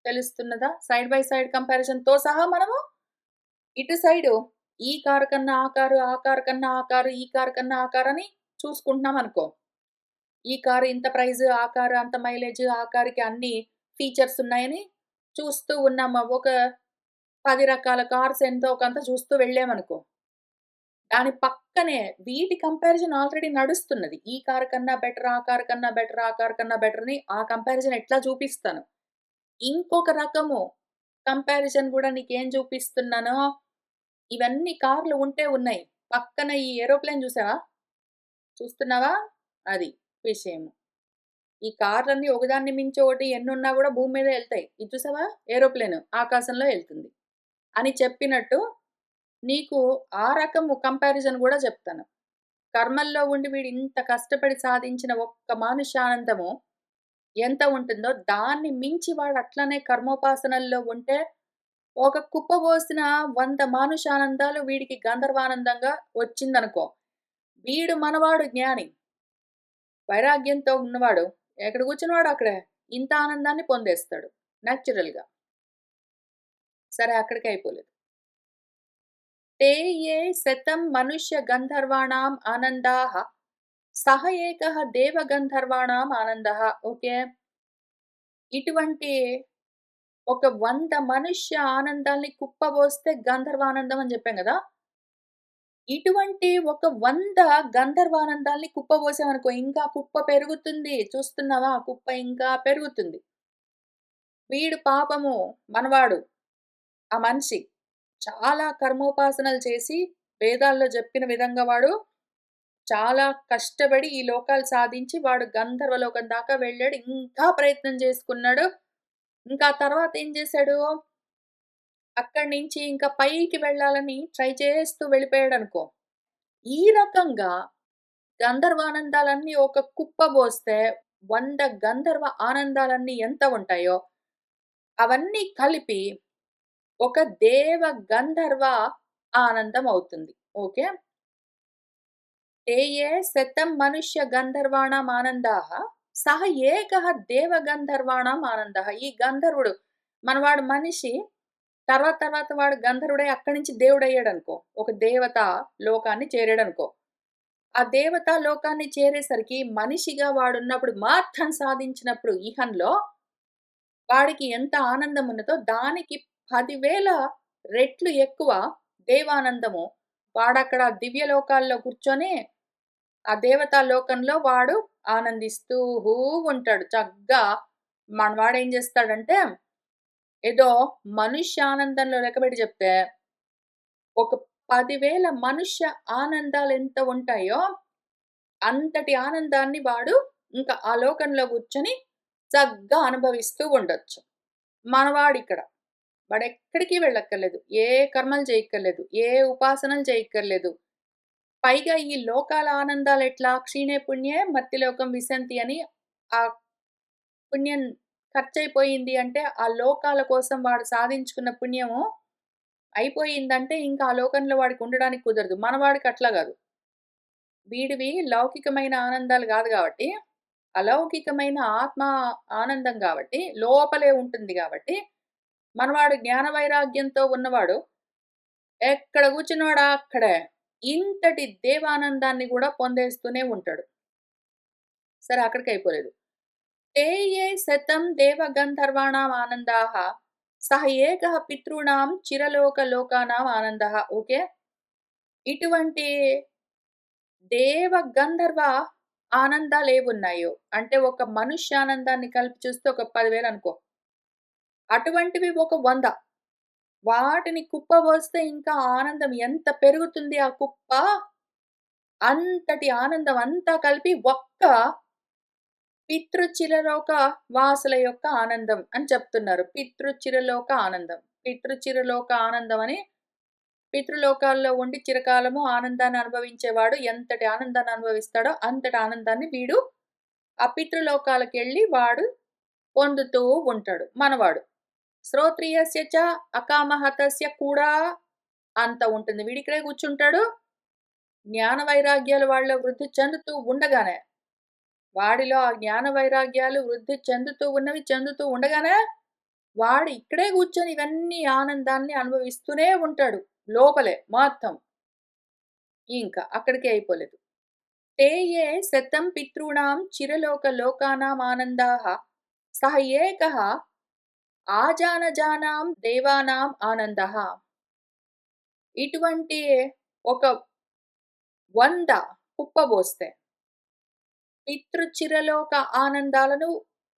తెలుస్తున్నదా? సైడ్ బై సైడ్ కంపారిజన్‌తో సహా మనము ఇటు సైడు ఈ కారు కన్నా ఆ కారు, ఆ కారు కన్నా ఆ కారు, ఈ కారు కన్నా ఆ కారని చూసుకుంటున్నామనుకో. ఈ కారు ఇంత ప్రైజు, ఆ కారు అంత మైలేజు, ఆ కారుకి అన్ని ఫీచర్స్ ఉన్నాయని చూస్తూ ఉన్నాము. ఒక 10 రకాల కార్స్ ఎంతో కొంత చూస్తూ వెళ్ళామనుకో. దాని పక్కనే వీటి కంపారిజన్ ఆల్రెడీ నడుస్తున్నది. ఈ కారు కన్నా బెటర్, ఆ కారు కన్నా బెటర్, ఆ కారు కన్నా బెటర్ అని ఆ కంపారిజన్ ఎట్లా చూపిస్తాను. ఇంకొక రకము కంపారిజన్ గూడా నీకేం చూపిస్తున్నానో, ఇవన్నీ కార్లు ఉంటే ఉన్నాయి. పక్కన ఈ ఏరోప్లేన్ చూసావా? చూస్తున్నావా? అది విషయము. ఈ కార్లన్నీ ఒకదాన్ని మించి ఒకటి ఎన్నున్నా గూడా భూమి మీదే ఎళ్తాయి. ఇది చూసావా? ఏరోప్లేన్ ఆకాశంలో ఎళ్తుంది. అని చెప్పినట్టు నీకు ఆ రకము కంపారిజన్ గూడా చెప్తాను. కర్మల్లో ఉండి వీడు ఇంత కష్టపడి సాధించిన ఒక్క మానుష్యానందము ఎంత ఉంటుందో, దాన్ని మించి వాడు అట్లనే కర్మోపాసనల్లో ఉంటే, ఒక కుప్ప పోసిన 100 మానుషానందాలు వీడికి గంధర్వానందంగా వచ్చిందనుకో. వీడు మనవాడు జ్ఞాని. వైరాగ్యంతో ఉన్నవాడు ఎక్కడ కూర్చున్నవాడు అక్కడే ఇంత ఆనందాన్ని పొందేస్తాడు. నేచురల్‌గా. సరే అక్కడికి అయిపోలేదు. ते ये శతం మనుష్య గంధర్వాణాం ఆనందాః సహ ఏకః దేవగంధర్వాణాం ఆనందః. ఓకే. ఇటువంటి ఒక 100 మనుష్య ఆనందాల్ని కుప్పబోస్తే గంధర్వానందం అని జెప్పాం గదా! ఇటువంటి ఒక 100 గంధర్వానందాల్ని కుప్పబోసామనుకో, ఇంకా కుప్ప పెరుగుతుంది. చూస్తున్నావా? కుప్ప ఇంకా పెరుగుతుంది. వీడు పాపము మనవాడు. ఆ మనిషి. చాలా కర్మోపాసనలు చేసి, వేదాల్లో జెప్పిన విధంగా వాడు చాలా కష్టపడి ఈ లోకాలు సాధించి, వాడు గంధర్వ లోకం దాకా వెళ్ళాడు. ఇంకా ప్రయత్నం జేసుకున్నాడు. ఇంకా తర్వాత ఏం జేశాడు? అక్కడి నుంచి ఇంకా పైకి వెళ్ళాలని ట్రై చేస్తూ వెళ్ళిపోయాడనుకో. ఈ రకంగా గంధర్వానందాలన్నీ ఒక కుప్ప బోస్తే 100 గంధర్వ ఆనందాలన్నీ ఎంత ఉంటాయో, అవన్నీ కలిపి ఒక దేవ గంధర్వ ఆనందం అవుతుంది. ఓకే. ते ये శతం మనుష్య గంధర్వాణం ఆనందాః సహ ఏకః దేవ గంధర్వాణం ఆనందః. ఈ గంధర్వుడు మనవాడు మనిషి తర్వాత తర్వాత వాడు గంధర్వుడై అక్కడి నుంచి దేవుడయ్యాడనుకో. ఒక దేవత లోకాన్ని చేరాడనుకో. ఆ దేవతా లోకాన్ని చేరేసరికి మనిషిగా వాడున్నప్పుడు మార్గం సాధించినప్పుడు ఇహంలో వాడికి ఎంత ఆనందం ఉన్నదో దానికి 10,000 రెట్లు ఎక్కువ దేవానందము. వాడక్కడ దివ్య లోకాల్లో కూర్చొని ఆ దేవతా లోకంలో వాడు ఆనందిస్తూ ఉంటాడు. చక్కగా మనవాడేం జేస్తాడంటే ఏదో మనుష్య ఆనందంలో లెక్కబెట్టి చెప్తే ఒక 10,000 మనుష్య ఆనందాలెంత ఉంటాయో, అంతటి ఆనందాన్ని వాడు ఇంకా ఆ లోకంలో కూర్చొని చక్కగా అనుభవిస్తూ ఉండొచ్చు. మనవాడిక్కడ. వాడెక్కడికి వెళ్ళక్కర్లేదు. ఏ కర్మలు చేయక్కర్లేదు. ఏ ఉపాసనలు చేయక్కర్లేదు. పైగా ఈ లోకాల ఆనందాలెట్లా క్షీణే పుణ్యే మర్త్యలోకం విశంతి అని ఆ పుణ్యం ఖర్చయిపోయింది అంటే, ఆ లోకాల కోసం వాడు సాధించుకున్న పుణ్యము అయిపోయిందంటే, ఇంకా ఆ లోకంలో వాడికి ఉండడానికి కుదరదు. మనవాడికి అట్లా గాదు. వీడివి లౌకికమైన ఆనందాలు గాదు గాబట్టి, అలౌకికమైన ఆత్మ ఆనందం గాబట్టి, లోపలే ఉంటుంది గాబట్టి, మనవాడు జ్ఞాన వైరాగ్యంతో ఉన్నవాడు ఎక్కడ కూర్చున్నాడో అక్కడే ఇంతటి దేవానందాన్ని గూడా పొందేస్తూనే ఉంటాడు. సరే అక్కడికయిపోలేదు. ते ये శతం దేవగంధర్వాణాం ఆనందాః సహ ఏకః పితॄణాం చిరలోకలోకానాం ఆనందః. ఓకే. ఇటువంటి దేవ గంధర్వ ఆనందాలేవున్నాయో, అంటే ఒక మనుష్యానందాన్ని కలిపి చూస్తే ఒక 10,000 అనుకో. అటువంటివి ఒక 100 వాటిని కుప్పబోస్తే ఇంకా ఆనందం ఎంత పెరుగుతుంది ఆ కుప్ప, అంతటి ఆనందం అంతా కలిపి ఒక్క పితృచిరలోక వాసుల యొక్క ఆనందం అని చెప్తున్నారు. పితృచిరలోక ఆనందం. పితృచిరలోక ఆనందం అని పితృలోకాల్లో ఉండి చిరకాలము ఆనందాన్ని అనుభవించేవాడు ఎంతటి ఆనందాన్ని అనుభవిస్తాడో అంతటి ఆనందాన్ని వీడు ఆ పితృలోకాలకెళ్ళి వాడు పొందుతూ ఉంటాడు మనవాడు. శ్రోత్రియస్య చ అకామహతస్య కూడా అంత ఉంటుంది. వీడిక్కడే కూర్చుంటాడు. జ్ఞాన వైరాగ్యాలు వాళ్ళలో వృద్ధి చెందుతూ ఉండగానే, వాడిలో ఆ జ్ఞాన వైరాగ్యాలు వృద్ధి చెందుతూ ఉండగానే, వాడు ఇక్కడే కూర్చొని ఇవన్నీ ఆనందాన్ని అనుభవిస్తూనే ఉంటాడు. లోపలే మొత్తం. ఇంకా అక్కడికే అయిపోలేదు. ते ये शतं पितॄणां चिरलोकलोकानामानन्दाः सः एकः ఆజానజానాం దేవానాం ఆనందః. ఇటువంటి ఒక 100 కుప్పబోస్తే పితృచిరలోక ఆనందాలను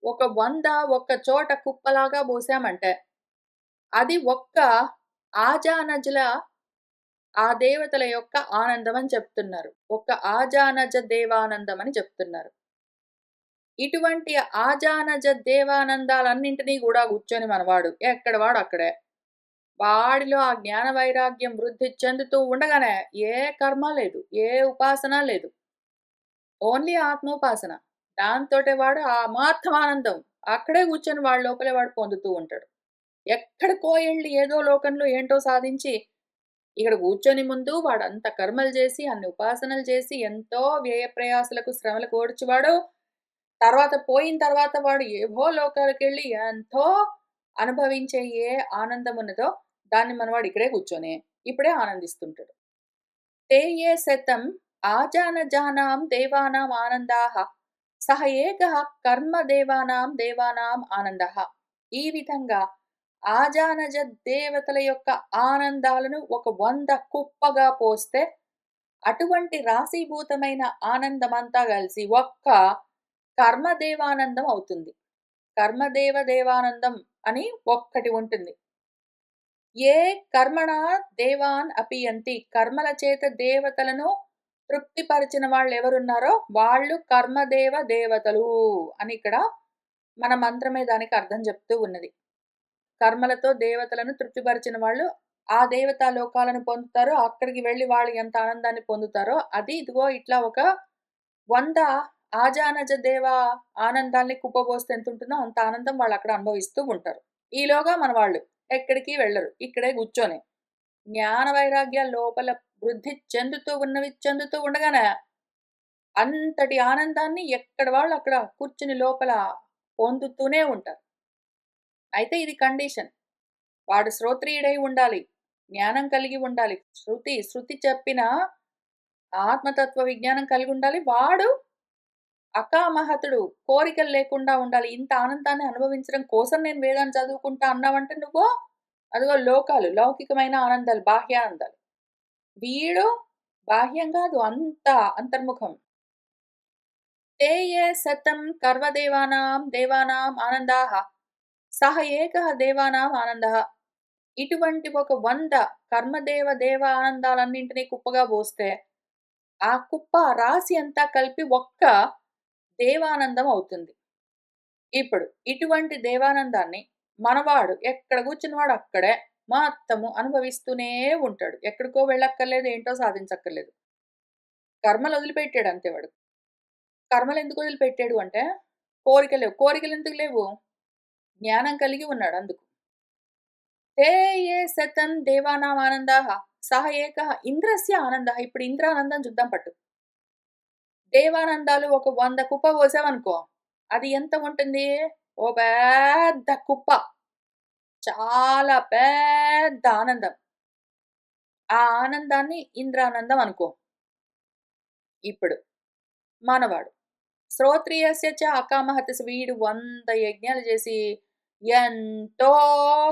ఒక 100 ఒక్క చోట కుప్పలాగా బోసామంటే, అది ఒక్క ఆజానజుల ఆ దేవతల యొక్క ఆనందం అని చెప్తున్నారు. ఒక్క ఆజానజ దేవానందం అని చెప్తున్నారు. ఇటువంటి ఆజానజ దేవానందాలన్నింటినీ గూడా కూర్చొని మనవాడు ఎక్కడ వాడు అక్కడే. వాడిలో ఆ జ్ఞాన వైరాగ్యం వృద్ధి చెందుతూ ఉండగానే ఏ కర్మ లేదు. ఏ ఉపాసన లేదు. ఓన్లీ ఆత్మోపాసన. దాంతోటే వాడు ఆ మాత్రం ఆనందం. అక్కడే కూర్చొని వాడి లోపలే వాడు పొందుతూ ఉంటాడు. ఎక్కడికో ఎళ్లి ఏదో లోకంలో ఏంటో సాధించి, ఇక్కడ కూర్చొని ముందు వాడంత కర్మలు చేసి, అన్ని ఉపాసనలు చేసి, ఎంతో వ్యయ ప్రయాసలకు శ్రమలకు ఓడ్చివాడు. తర్వాత పోయిన తర్వాత వాడు ఏవో లోకాలకెళ్ళి ఎంతో అనుభవించే ఏ ఆనందం ఉన్నదో, దాన్ని మనవాడు ఇక్కడే కూర్చొని, ఇప్పుడే ఆనందిస్తుంటాడు. ते ये शतं आजानजानां देवानाम् ఆనందాః సహ ఏకః కర్మ దేవానాం ఆనందః. ఈ విధంగా ఆజానజ దేవతల యొక్క ఆనందాలను ఒక 100 కుప్పగా పోస్తే, అటువంటి రాశీభూతమైన ఆనందమంతా కలిసి ఒక్క కర్మదేవానందం అవుతుంది. దేవానందం అని ఒక్కటి ఉంటుంది. ఏ కర్మణా దేవాన్ అపియంతి. కర్మల చేత దేవతలను తృప్తిపరిచిన వాళ్ళెవరున్నారో వాళ్ళు కర్మదేవ దేవతలు అని ఇక్కడ మన మంత్రమే దానికి అర్థం చెప్తూ ఉన్నది. కర్మలతో దేవతలను తృప్తిపరిచిన వాళ్ళు ఆ దేవతా లోకాలను పొందుతారో, అక్కడికి వెళ్లి వాళ్ళు ఎంత ఆనందాన్ని పొందుతారో అది ఇదిగో ఇట్లా ఒక 100 ఆజానజ దేవ ఆనందాల్ని కుప్పబోస్తే ఎంతుంటుందో అంత ఆనందం వాళ్ళక్కడ అనుభవిస్తూ ఉంటారు. ఈలోగా మన వాళ్ళు ఎక్కడికి వెళ్లరు. ఇక్కడే కూర్చొని జ్ఞాన వైరాగ్యాలు లోపల వృద్ధి చెందుతూ ఉండగానే అంతటి ఆనందాన్ని ఎక్కడ వాళ్ళు అక్కడ కూర్చుని లోపల పొందుతూనే ఉంటారు. అయితే ఇది కండిషన్. వాడు శ్రోత్రియుడై ఉండాలి. జ్ఞానం కలిగి ఉండాలి. శృతి చెప్పిన ఆత్మతత్వ విజ్ఞానం కలిగి ఉండాలి. వాడు అకామహతుడు. కోరికలు లేకుండా ఉండాలి. ఇంత ఆనందాన్ని అనుభవించడం కోసం నేను వేదాన్ని చదువుకుంటా అన్నావంటే నువ్వు అదిగో లోకాలు, లౌకికమైన ఆనందాలు, బాహ్యానందాలు. వీడు బాహ్యం కాదు అంత అంతర్ముఖం. ते ये शतं దేవానాం ఆనందాః సహ ఏకః దేవానాం ఆనందః. ఇటువంటి ఒక 100 దేవ ఆనందాలన్నింటినీ కుప్పగా పోస్తే, ఆ కుప్ప రాశి అంతా కలిపి ఒక్క దేవానందం అవుతుంది. ఇప్పుడు ఇటువంటి దేవానందాన్ని మనవాడు ఎక్కడ కూర్చున్నవాడు అక్కడే మొత్తము అనుభవిస్తూనే ఉంటాడు. ఎక్కడికో వెళ్ళక్కర్లేదు, ఏంటో సాధించక్కర్లేదు. కర్మలు వదిలిపెట్టాడు అంతే వాడు. కర్మలు ఎందుకు వదిలిపెట్టాడు అంటే కోరికలేవు. కోరికలు ఎందుకు లేవు? జ్ఞానం కలిగి ఉన్నాడు అందుకు. ते ये శతం దేవానాం ఆనందాః సహ ఏకః ఇంద్రస్య ఆనందః. ఇప్పుడు ఇంద్రానందం చూద్దాం పట్టు. దేవానందాలు ఒక 100 కుప్ప పోసామనుకో, అది ఎంత ఉంటుంది? ఓ పెద్ద కుప్ప. చాలా పెద్ద ఆనందం. ఆ ఆనందాన్ని ఇంద్రానందం అనుకో. ఇప్పుడు మనవాడు. శ్రోత్రియస్య చ అకామహతస్. వీడు 100 యజ్ఞాలు చేసి, ఎంతో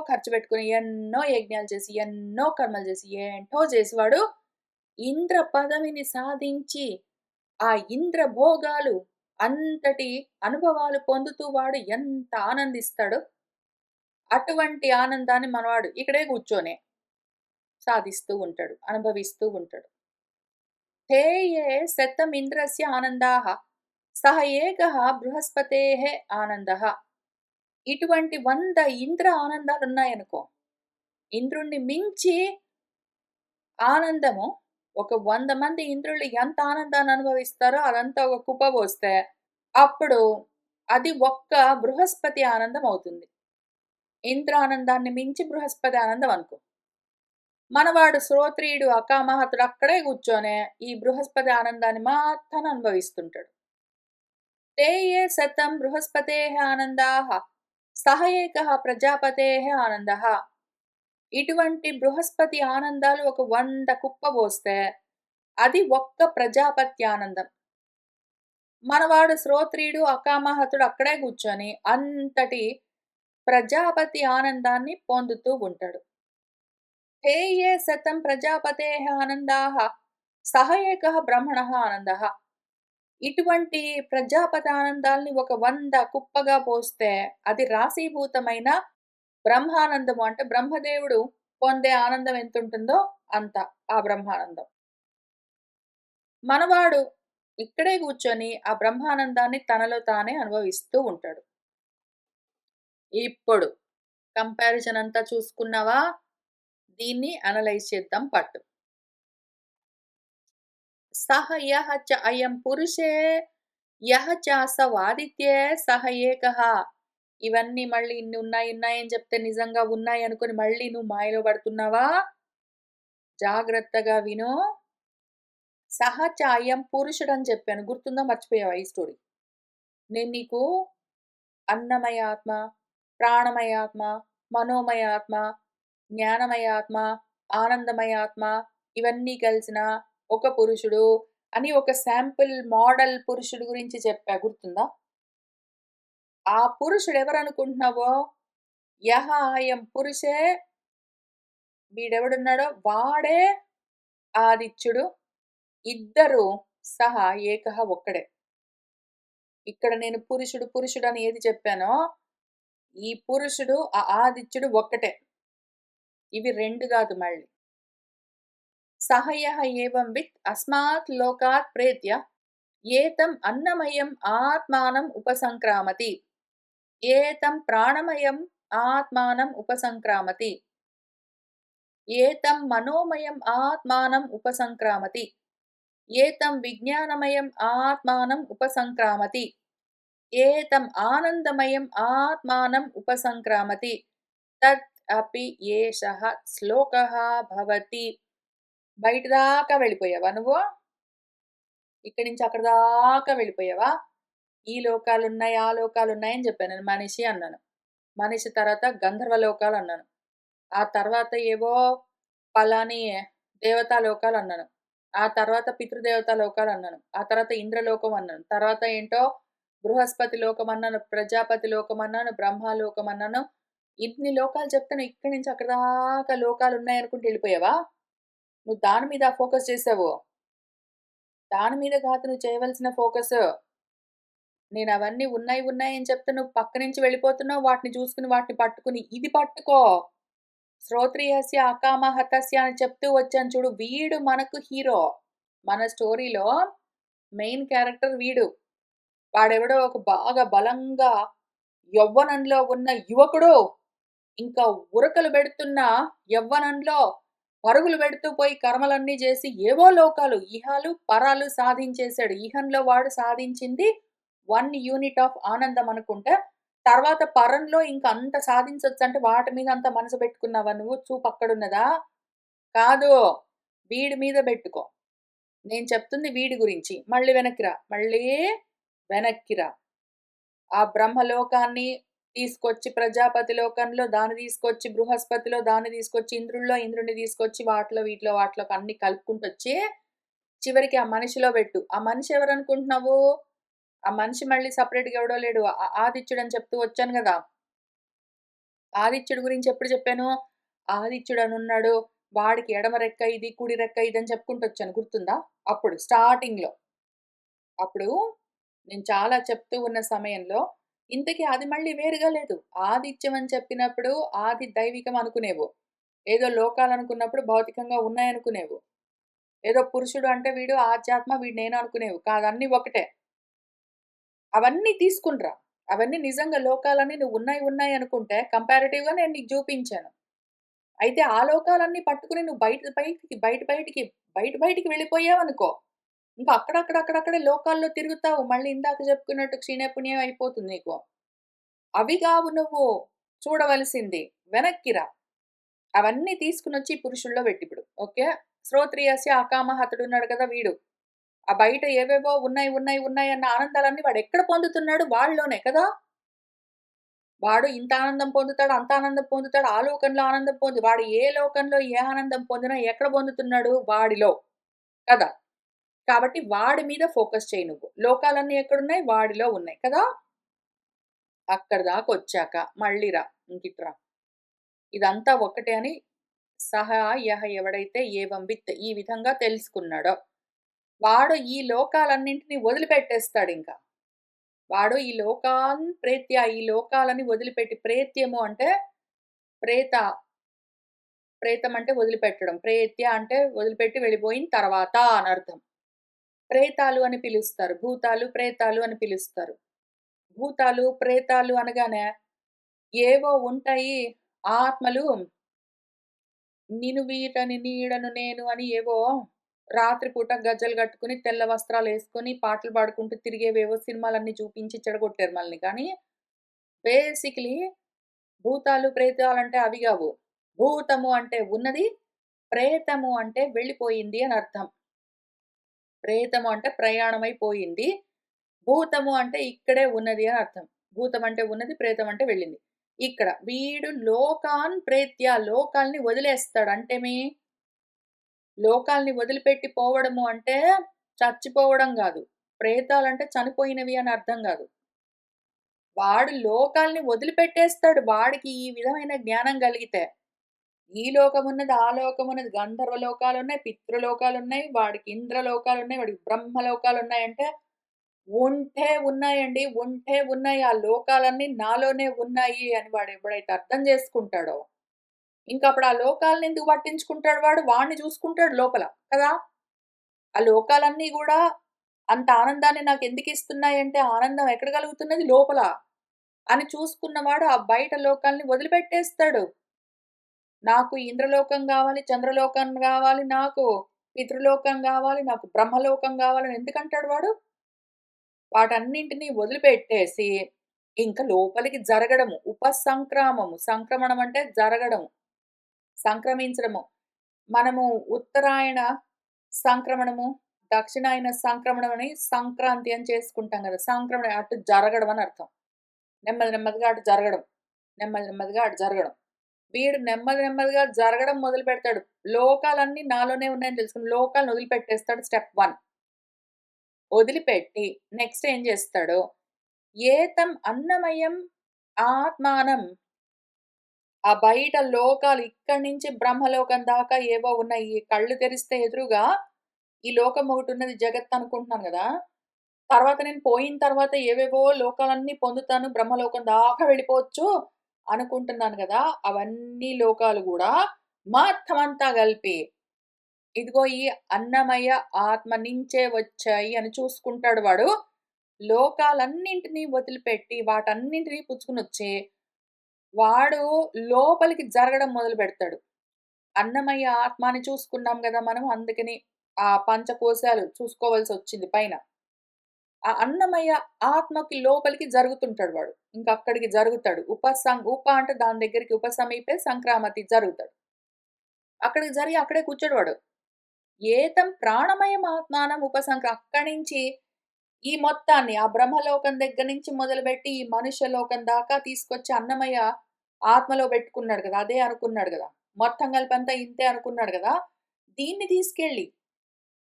ఖర్చు పెట్టుకొని, ఎన్నో యజ్ఞాలు చేసి, ఎన్నో కర్మలు చేసి, ఏంటో చేసి వాడు ఇంద్ర పదవిని సాధించి, ఆ ఇంద్ర భోగాలు అంతటి అనుభవాలు పొందుతూ వాడు ఎంత ఆనందిస్తాడో, అటువంటి ఆనందాన్ని మనవాడు ఇక్కడే కూర్చొని సాధిస్తూ ఉంటాడు. అనుభవిస్తూ ఉంటాడు. ते ये శతమింద్రస్య ఆనందాః సహ ఏకః బృహస్పతేః ఆనందః. ఇటువంటి 100 ఇంద్ర ఆనందాలున్నాయనుకో, ఇంద్రుణ్ణి మించి ఆనందము ఒక 100 మంది ఇంద్రులు ఎంత ఆనందాన్ని అనుభవిస్తారో అదంతా ఒక కుప్ప పోస్తే, అప్పుడు అది ఒక్క బృహస్పతి ఆనందం అవుతుంది. ఇంద్రానందాన్ని మించి బృహస్పతి ఆనందం అనుకో. మనవాడు శ్రోత్రియుడు, అకామహతుడు అక్కడే కూర్చొని ఈ బృహస్పతి ఆనందాన్ని మాత్రాన అనుభవిస్తుంటాడు. ते ये सतं బృహస్పతేః ఆనందాః సహ ఏకః ప్రజాపతేః ఆనందః. ఇటువంటి బృహస్పతి ఆనందాలు ఒక 100 కుప్పబోస్తే అది ఒక్క ప్రజాపతి ఆనందం. మనవాడు శ్రోత్రియుడు, అకామహతుడు అక్కడే కూర్చొని అంతటి ప్రజాపతి ఆనందాన్ని పొందుతూ ఉంటాడు. హే యే శతం ప్రజాపతేః ఆనందాః సహ ఏకః బ్రహ్మణః ఆనందః. ఇటువంటి ప్రజాపతి ఆనందాల్ని ఒక 100 కుప్పగా పోస్తే అది రాశీభూతమైన బ్రహ్మానందము. అంటే బ్రహ్మదేవుడు పొందే ఆనందం ఎంతుంటుందో అంత ఆ బ్రహ్మానందం. మనవాడు ఇక్కడే కూర్చొని ఆ బ్రహ్మానందాన్ని తనలో తానే అనుభవిస్తూ ఉంటాడు. ఇప్పుడు కంపారిజన్ అంతా చూసుకున్నావా? దీన్ని అనలైజ్ చేద్దాం పట్టు. సహ యః చ అయం పురుషే యః చాసౌ ఆదిత్యే సహ ఏకః. ఇవన్నీ మళ్ళీ ఇన్ని ఉన్నాయని చెప్తే నిజంగా ఉన్నాయనుకోని మళ్ళీ నువ్వు మాయలో పడుతున్నావా? జాగ్రత్తగా విను. సహ చ అయం పురుషుడని చెప్పాను. గుర్తుందా? మర్చిపోయావా ఈ స్టోరీ? నేను నీకు అన్నమయ ఆత్మ, ప్రాణమయ ఆత్మ, మనోమయ ఆత్మ, జ్ఞానమయ ఆత్మ, ఆనందమయ ఆత్మ ఇవన్నీ కలిసిన ఒక పురుషుడు అని ఒక శాంపిల్ మోడల్ పురుషుడు గురించి చెప్పా. గుర్తుందా? ఆ పురుషుడు ఎవరనుకుంటున్నావో? యహ అయం పురుషే, వీడెవడున్నాడో వాడే ఆదిత్యుడు. ఇద్దరు సహా ఏకః ఒక్కడే. ఇక్కడ నేను పురుషుడు అని ఏది చెప్పానో, ఈ పురుషుడు, ఆ ఆదిత్యుడు ఒక్కటే. ఇవి 2 గాదు మళ్ళీ. సహ యః ఏవం విత్ అస్మాత్ లోకాత్ ప్రేత్య ఏతం అన్నమయం ఆత్మానం ఉపసంక్రామతి. ఏతం ప్రాణమయం ఆత్మానం ఉపసంక్రామతి. ఏతం మనోమయం ఆత్మానం ఉపసంక్రామతి. ఏతం విజ్ఞానమయం ఆత్మానం ఉపసంక్రామతి. ఏతం ఆనందమయం ఆత్మానం ఉపసంక్రామతి. తత్ అపి ఏషః శ్లోకః భవతి. బయట దాకా వెళ్ళిపోయావా నువ్వు? ఇక్కడి నుంచి అక్కడి దాకా వెళ్ళిపోయావా? ఈ లోకాలున్నాయి, ఆ లోకాలున్నాయని చెప్పాను. నేను మనిషి అన్నాను. మనిషి తర్వాత గంధర్వ లోకాలు అన్నాను. ఆ తర్వాత ఏవో పలాని దేవతా లోకాలు అన్నాను. ఆ తర్వాత పితృదేవతా లోకాలు అన్నాను. ఆ తర్వాత ఇంద్రలోకం అన్నాను. తర్వాత ఏంటో బృహస్పతి లోకం అన్నాను, ప్రజాపతి లోకం అన్నాను, బ్రహ్మలోకం అన్నాను. ఇన్ని లోకాలు చెప్తాను. ఇక్కడి నుంచి అక్కడి దాకా లోకాలు ఉన్నాయనుకుంటూ వెళ్ళిపోయావా? నువ్వు దాని మీద ఫోకస్ చేసావు. దాని మీద కాదు నువ్వు చేయవలసిన ఫోకస్. నేను అవన్నీ ఉన్నాయి అని చెప్తే నువ్వు పక్క నుంచి వెళ్ళిపోతున్నావు. వాటిని చూసుకుని వాటిని పట్టుకుని ఇది పట్టుకో. శ్రోత్రియస్య అకామహతస్య అని చెప్తూ వచ్చాను చూడు. వీడు మనకు హీరో. మన స్టోరీలో మెయిన్ క్యారెక్టర్ వీడు. వాడెవడో ఒక బాగా బలంగా యవ్వనంలో ఉన్న యువకుడు. ఇంకా ఉరకలు పెడుతున్న యవ్వనంలో పరుగులు పెడుతూ పోయి కర్మలన్నీ చేసి ఏవో లోకాలు, ఇహాలు, పరాలు సాధించేశాడు. ఇహంలో వాడు సాధించింది 1 యూనిట్ ఆఫ్ ఆనందం అనుకుంటే, తర్వాత పరంలో ఇంక అంత సాధించొచ్చంటే వాటి మీద అంత మనసు పెట్టుకున్నావా నువ్వు? చూపు అక్కడున్నదా? కాదు. వీడి మీద బెట్టుకో. నేను చెప్తుంది వీడి గురించి. మళ్ళీ వెనక్కి రా. మళ్ళీ వెనక్కి రా. ఆ బ్రహ్మలోకాన్ని తీసుకొచ్చి ప్రజాపతి లోకంలో దాన్ని తీసుకొచ్చి బృహస్పతిలో దాన్ని తీసుకొచ్చి ఇంద్రుడిలో ఇంద్రుడిని తీసుకొచ్చి వాటిలో వీటిలో వాటిలో అన్ని కలుపుకుంటొచ్చి చివరికి ఆ మనిషిలో పెట్టు. ఆ మనిషి ఎవరనుకుంటున్నావు? ఆ మనిషి మళ్ళీ సెపరేట్‌గా ఎవడో లేడు. ఆదిత్యుడు అని చెప్తూ వచ్చాను గదా! ఆదిత్యుడి గురించి ఎప్పుడు చెప్పాను? ఆదిత్యుడు అనున్నాడు. వాడికి ఎడమ రెక్క ఇది, కుడి రెక్క ఇది అని చెప్పుకుంటూ వచ్చాను. గుర్తుందా? అప్పుడు స్టార్టింగ్‌లో. అప్పుడు నేను చాలా చెప్తూ ఉన్న సమయంలో ఇంతకీ అది మళ్ళీ వేరుగా లేదు. ఆదిత్యం అని చెప్పినప్పుడు ఆది దైవికం అనుకునేవు. ఏదో లోకాలనుకున్నప్పుడు భౌతికంగా ఉన్నాయనుకునేవు. ఏదో పురుషుడు అంటే వీడు ఆధ్యాత్మ, వీడు నేను అనుకునేవు. కాదు అన్నీ ఒకటే. అవన్నీ తీసుకునిరా. అవన్నీ నిజంగా లోకాలన్నీ నువ్వు ఉన్నాయి అనుకుంటే కంపారిటివ్‌గా నేను నీకు చూపించాను. అయితే ఆ లోకాలన్నీ పట్టుకొని నువ్వు బయటికి వెళ్ళిపోయావనుకో, ఇంకా అక్కడక్కడే లోకాల్లో తిరుగుతావు. మళ్ళీ ఇందాక చెప్పుకున్నట్టు క్షీణపుణ్యం అయిపోతుంది నీకు. అవి గావు నువ్వు చూడవలసింది. వెనక్కి రా. అవన్నీ తీసుకొనొచ్చి ఈ పురుషుల్లో పెట్టిప్పుడు. ఓకే. శ్రోత్రియస్య అకామః అతడున్నాడు కదా వీడు. ఆ బయట ఏవేవో ఉన్నాయి అన్న ఆనందాలన్నీ వాడెక్కడ పొందుతున్నాడు? వాళ్ళలోనే కదా! వాడు ఇంత ఆనందం పొందుతాడు, అంత ఆనందం పొందుతాడు, ఆ లోకంలో ఆనందం వాడు ఏ లోకంలో ఏ ఆనందం పొందినా ఎక్కడ పొందుతున్నాడు? వాడిలో. కదా! కాబట్టి వాడి మీద ఫోకస్ చెయి నువ్వు. లోకాలన్నీ ఎక్కడున్నాయి? వాడిలో ఉన్నాయి. కదా! అక్కడి దాకొచ్చాక మళ్ళీ రా. ఇంకిట్రా. ఇదంతా ఒక్కటే అని సహ యహ ఎవడైతే ఏవం విత్ ఈ విధంగా తెలుసుకున్నాడో, వాడు ఈ లోకాలన్నింటిని వదిలిపెట్టేస్తాడింక. వాడు ఈ లోకాన్ ప్రేత్య ఈ లోకాలని వదిలిపెట్టి ప్రేత్యము అంటే ప్రేత. ప్రేతం అంటే వదిలిపెట్టడం. ప్రేత్య అంటే వదిలిపెట్టి వెళ్ళిపోయిన తర్వాత అనర్థం. ప్రేతాలు అని పిలుస్తారు. భూతాలు, ప్రేతాలు అని పిలుస్తారు. భూతాలు, ప్రేతాలు అనగానే ఏవో ఉంటాయి ఆత్మలు వీటని నీడను నేను అని ఏవో రాత్రిపూట గజ్జెలు కట్టుకొని, తెల్ల వస్త్రాలేసుకొని, పాటలు పాడుకుంటూ తిరిగేవేవో సినిమాలన్నీ చూపించి చెడగొట్టారు మనల్ని. కానీ బేసికలీ భూతాలు, ప్రేతాలంటే అవి గావు. భూతము అంటే ఉన్నది, ప్రేతము అంటే వెళ్ళిపోయింది అని అర్థం. ప్రేతము అంటే ప్రయాణమైపోయింది. భూతము అంటే ఇక్కడే ఉన్నది అని అర్థం. భూతం అంటే ఉన్నది, ప్రేతం అంటే వెళ్ళింది. ఇక్కడ వీడు లోకాన్ ప్రేత్య లోకాల్ని వదిలేస్తాడు. అంటేమి లోకాల్ని వదిలిపెట్టి పోవడము అంటే చచ్చిపోవడం గాదు. ప్రేతాలంటే చనిపోయినవి అని అర్థం గాదు. వాడు లోకాల్ని వదిలిపెట్టేస్తాడు. వాడికి ఈ విధమైన జ్ఞానం గలిగితే. ఈ లోకమున్నది, ఆ లోకమున్నది, గంధర్వ లోకాలున్నాయి, పితృలోకాలున్నాయి, వాడికి ఇంద్రలోకాలున్నాయి, వాడికి బ్రహ్మలోకాలున్నాయంటే ఉంటే ఉన్నాయండి. ఉంటే ఉన్నాయి. ఆ లోకాలన్నీ నాలోనే ఉన్నాయి అని వాడు ఎప్పుడైతే అర్థం చేసుకుంటాడో, ఇంకప్పుడు ఆ లోకాలను ఎందుకు పట్టించుకుంటాడు వాడు? వాడిని చూసుకుంటాడు లోపల. కదా! ఆ లోకాలన్నీ గూడా అంత ఆనందాన్ని నాకెందుకిస్తున్నాయంటే, ఆనందం ఎక్కడ కలుగుతున్నది? లోపల. అని చూసుకున్నవాడు ఆ బయట లోకాల్ని వదిలిపెట్టేస్తాడు. నాకు ఇంద్రలోకం గావాలి, చంద్రలోకం గావాలి నాకు, పితృలోకం గావాలి, నాకు బ్రహ్మలోకం గావాలని ఎందుకంటాడు వాడు? వాటన్నింటిని వదిలిపెట్టేసి, ఇంక లోపలికి జరగడము. ఉపసంక్రామము. సంక్రమణం అంటే జరగడము. సంక్రమించడము. మనము ఉత్తరాయణ సంక్రమణము, దక్షిణాయన సంక్రమణం అని సంక్రాంతి అని చేసుకుంటాం గదా! సంక్రమణ అటు జరగడం అని అర్థం. నెమ్మదిగా అటు జరగడం. నెమ్మదిగా అటు జరగడం. వీడు నెమ్మదిగా జరగడం మొదలుపెడతాడు. లోకాలన్నీ నాలోనే ఉన్నాయని తెలుసుకొని లోకాలను వదిలిపెట్టేస్తాడు స్టెప్ 1. వదిలిపెట్టి నెక్స్ట్ ఏం చేస్తాడు? ఏతం అన్నమయం ఆత్మానం ఆ బయట లోకాలు ఇక్కడి నుంచి బ్రహ్మలోకం దాకా ఏవో ఉన్నాయి. ఈ కళ్ళు తెరిస్తే ఎదురుగా ఈ లోకం ఒకటున్నది జగత్ అనుకుంటున్నాను గదా! తర్వాత నేను పోయిన తర్వాత ఏవేవో లోకాలన్నీ పొందుతాను. బ్రహ్మలోకం దాకా వెళ్ళిపోవచ్చు అనుకుంటున్నాను గదా! అవన్నీ లోకాలు గూడా మొత్తమంతా గలిపి ఇదిగో ఈ అన్నమయ ఆత్మ నించే వచ్చాయి అని చూసుకుంటాడు వాడు. లోకాలన్నింటిని వదిలిపెట్టి వాటన్నింటిని పుచ్చుకొనొచ్చి వాడు లోపలికి జరగడం మొదలుపెడతాడు. అన్నమయ్య ఆత్మ అని చూసుకున్నాం గదా మనం. అందుకని ఆ పంచకోశాలు చూసుకోవాల్సొచ్చింది పైన. ఆ అన్నమయ్య ఆత్మకి లోపలికి జరుగుతుంటాడు వాడు. ఇంకక్కడికి జరుగుతాడు. ఉప అంటే దాని దగ్గరికి ఉపసమీపే సంక్రామతి జరుగుతాడు. అక్కడికి జరిగి అక్కడే కూర్చోడు వాడు. ఏతం ప్రాణమయం ఆత్మానం అక్కడి నుంచి ఈ మొత్తాన్ని ఆ బ్రహ్మలోకం దగ్గర నుంచి మొదలుపెట్టి ఈ మనుష్య లోకం దాకా తీసుకొచ్చి అన్నమయ్య ఆత్మలో పెట్టుకున్నాడు గదా! అదే అనుకున్నాడు గదా! మొత్తం కలిపంతా ఇంతే అనుకున్నాడు గదా! దీన్ని తీసుకెళ్ళి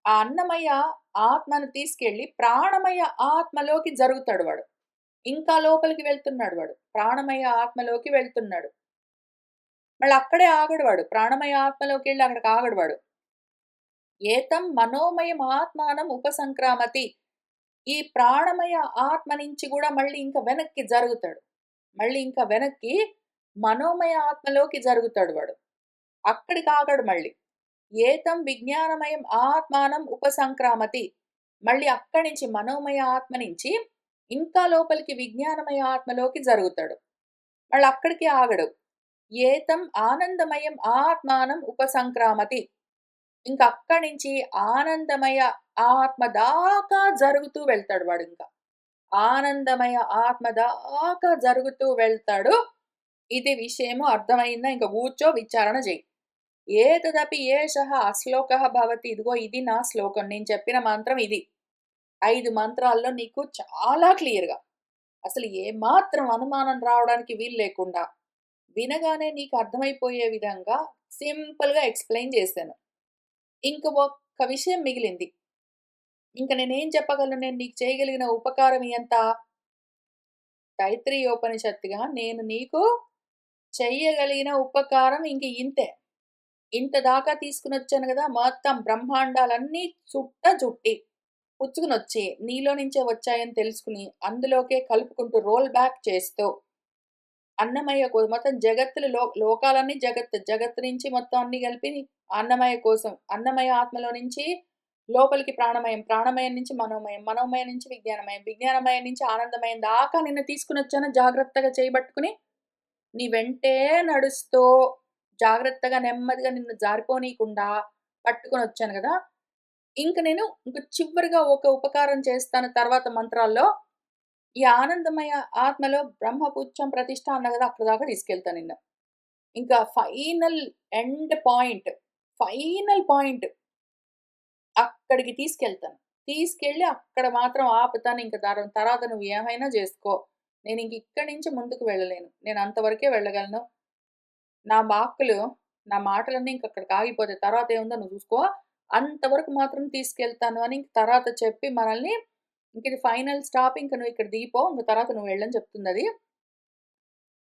ఆ అన్నమయ్య ఆత్మను తీసుకెళ్ళి ప్రాణమయ ఆత్మలోకి జరుగుతాడు వాడు. ఇంకా లోపలికి వెళ్తున్నాడు వాడు. ప్రాణమయ ఆత్మలోకి వెళ్తున్నాడు. మళ్ళీ అక్కడే ఆగడు వాడు. ప్రాణమయ ఆత్మలోకెళ్ళి అక్కడికి ఆగడు వాడు. ఏతం మనోమయం ఆత్మానం ఉపసంక్రామతి. ఈ ప్రాణమయ ఆత్మ నుంచి గూడా మళ్ళీ ఇంకా వెనక్కి జరుగుతాడు. మళ్ళీ ఇంకా వెనక్కి మనోమయ ఆత్మలోకి జరుగుతాడు వాడు. అక్కడికి ఆగడు మళ్ళీ. ఏతం విజ్ఞానమయం ఆత్మానం ఉపసంక్రామతి. మళ్ళీ అక్కడి నుంచి మనోమయ ఆత్మ నుంచి ఇంకా లోపలికి విజ్ఞానమయ ఆత్మలోకి జరుగుతాడు. మళ్ళీ అక్కడికి ఆగడు. ఏతం ఆనందమయం ఆత్మానం ఉపసంక్రామతి. ఇంక అక్కడి నుంచి ఆనందమయ ఆత్మ దాకా జరుగుతూ వెళ్తాడు వాడింక. ఆనందమయ ఆత్మ దాకా జరుగుతూ వెళ్తాడు. ఇది విషయము అర్థమైందా? ఇంక కూర్చో విచారణ చెయ్యి. ఏతదపి ఏషః అశ్లోకః భవతి. ఇదిగో ఇది నా శ్లోకం. నేను చెప్పిన మంత్రం ఇది. 5 మంత్రాల్లో నీకు చాలా క్లియర్‌గా అసలు ఏమాత్రం అనుమానం రావడానికి వీలు లేకుండా, వినగానే నీకు అర్థమైపోయే విధంగా సింపుల్‌గా ఎక్స్‌ప్లెయిన్ చేశాను. ఇంక ఒక్క విషయం మిగిలింది. ఇంక నేనేం చెప్పగలను? నేను నీకు చేయగలిగిన ఉపకారం ఎంత? తైత్రీయోపనిషత్తుగా నేను నీకు చెయ్యగలిగిన ఉపకారం ఇంక ఇంతే. ఇంత దాకా తీసుకొనొచ్చాను గదా! మొత్తం బ్రహ్మాండాలన్నీ చుట్టి, పుచ్చుకొనొచ్చి నీలో నుంచే వచ్చాయని తెలుసుకొని, అందులోకే కలుపుకుంటూ రోల్ బ్యాక్ చేస్తూ, అన్నమయ్య మొత్తం జగత్తులు లోకాలన్నీ జగత్తు. జగత్తు నుంచి మొత్తం అన్నీ కలిపి అన్నమయ్య కోసం. అన్నమయ ఆత్మలో నుంచి లోపలికి ప్రాణమయం. ప్రాణమయం నుంచి మనోమయం. మనోమయం నుంచి విజ్ఞానమయం. విజ్ఞానమయం నుంచి ఆనందమయం దాకా నిన్ను తీసుకొనొచ్చాను జాగ్రత్తగా చేయబట్టుకుని. నీ వెంటే నడుస్తూ, జాగ్రత్తగా నెమ్మదిగా నిన్ను జారిపోనీయకుండా పట్టుకొనొచ్చాను గదా! ఇంక చివరిగా ఒక ఉపకారం చేస్తాను తర్వాత మంత్రాల్లో. ఈ ఆనందమయ ఆత్మలో బ్రహ్మపుచ్చం ప్రతిష్ఠ అన్నా గదా! అక్కడి దాకా తీసుకెళ్తా నిన్ను. ఇంకా final end point, final point అక్కడికి తీసుకెళ్తాను. తీసుకెళ్ళి అక్కడ మాత్రం ఆపుతాను. ఇంక తర్వాత నువ్వు ఏమైనా జేసుకో. నేనింక ఇక్కడి నుంచి ముందుకు వెళ్ళలేను. నేను అంతవరకే వెళ్ళగలను. నా వాక్కులు, నా మాటలన్నీ ఇంక అక్కడికి ఆగిపోతాయి. తర్వాత ఏముందో నువ్వు చూసుకో. అంతవరకు మాత్రం తీసుకెళ్తాను అని ఇంక తర్వాత చెప్పి మనల్ని ఇంక ఇది ఫైనల్ స్టాప్. ఇంక నువ్వు ఇక్కడ దిగిపో. ఇంక తర్వాత నువ్వు వెళ్ళని చెప్తుందది.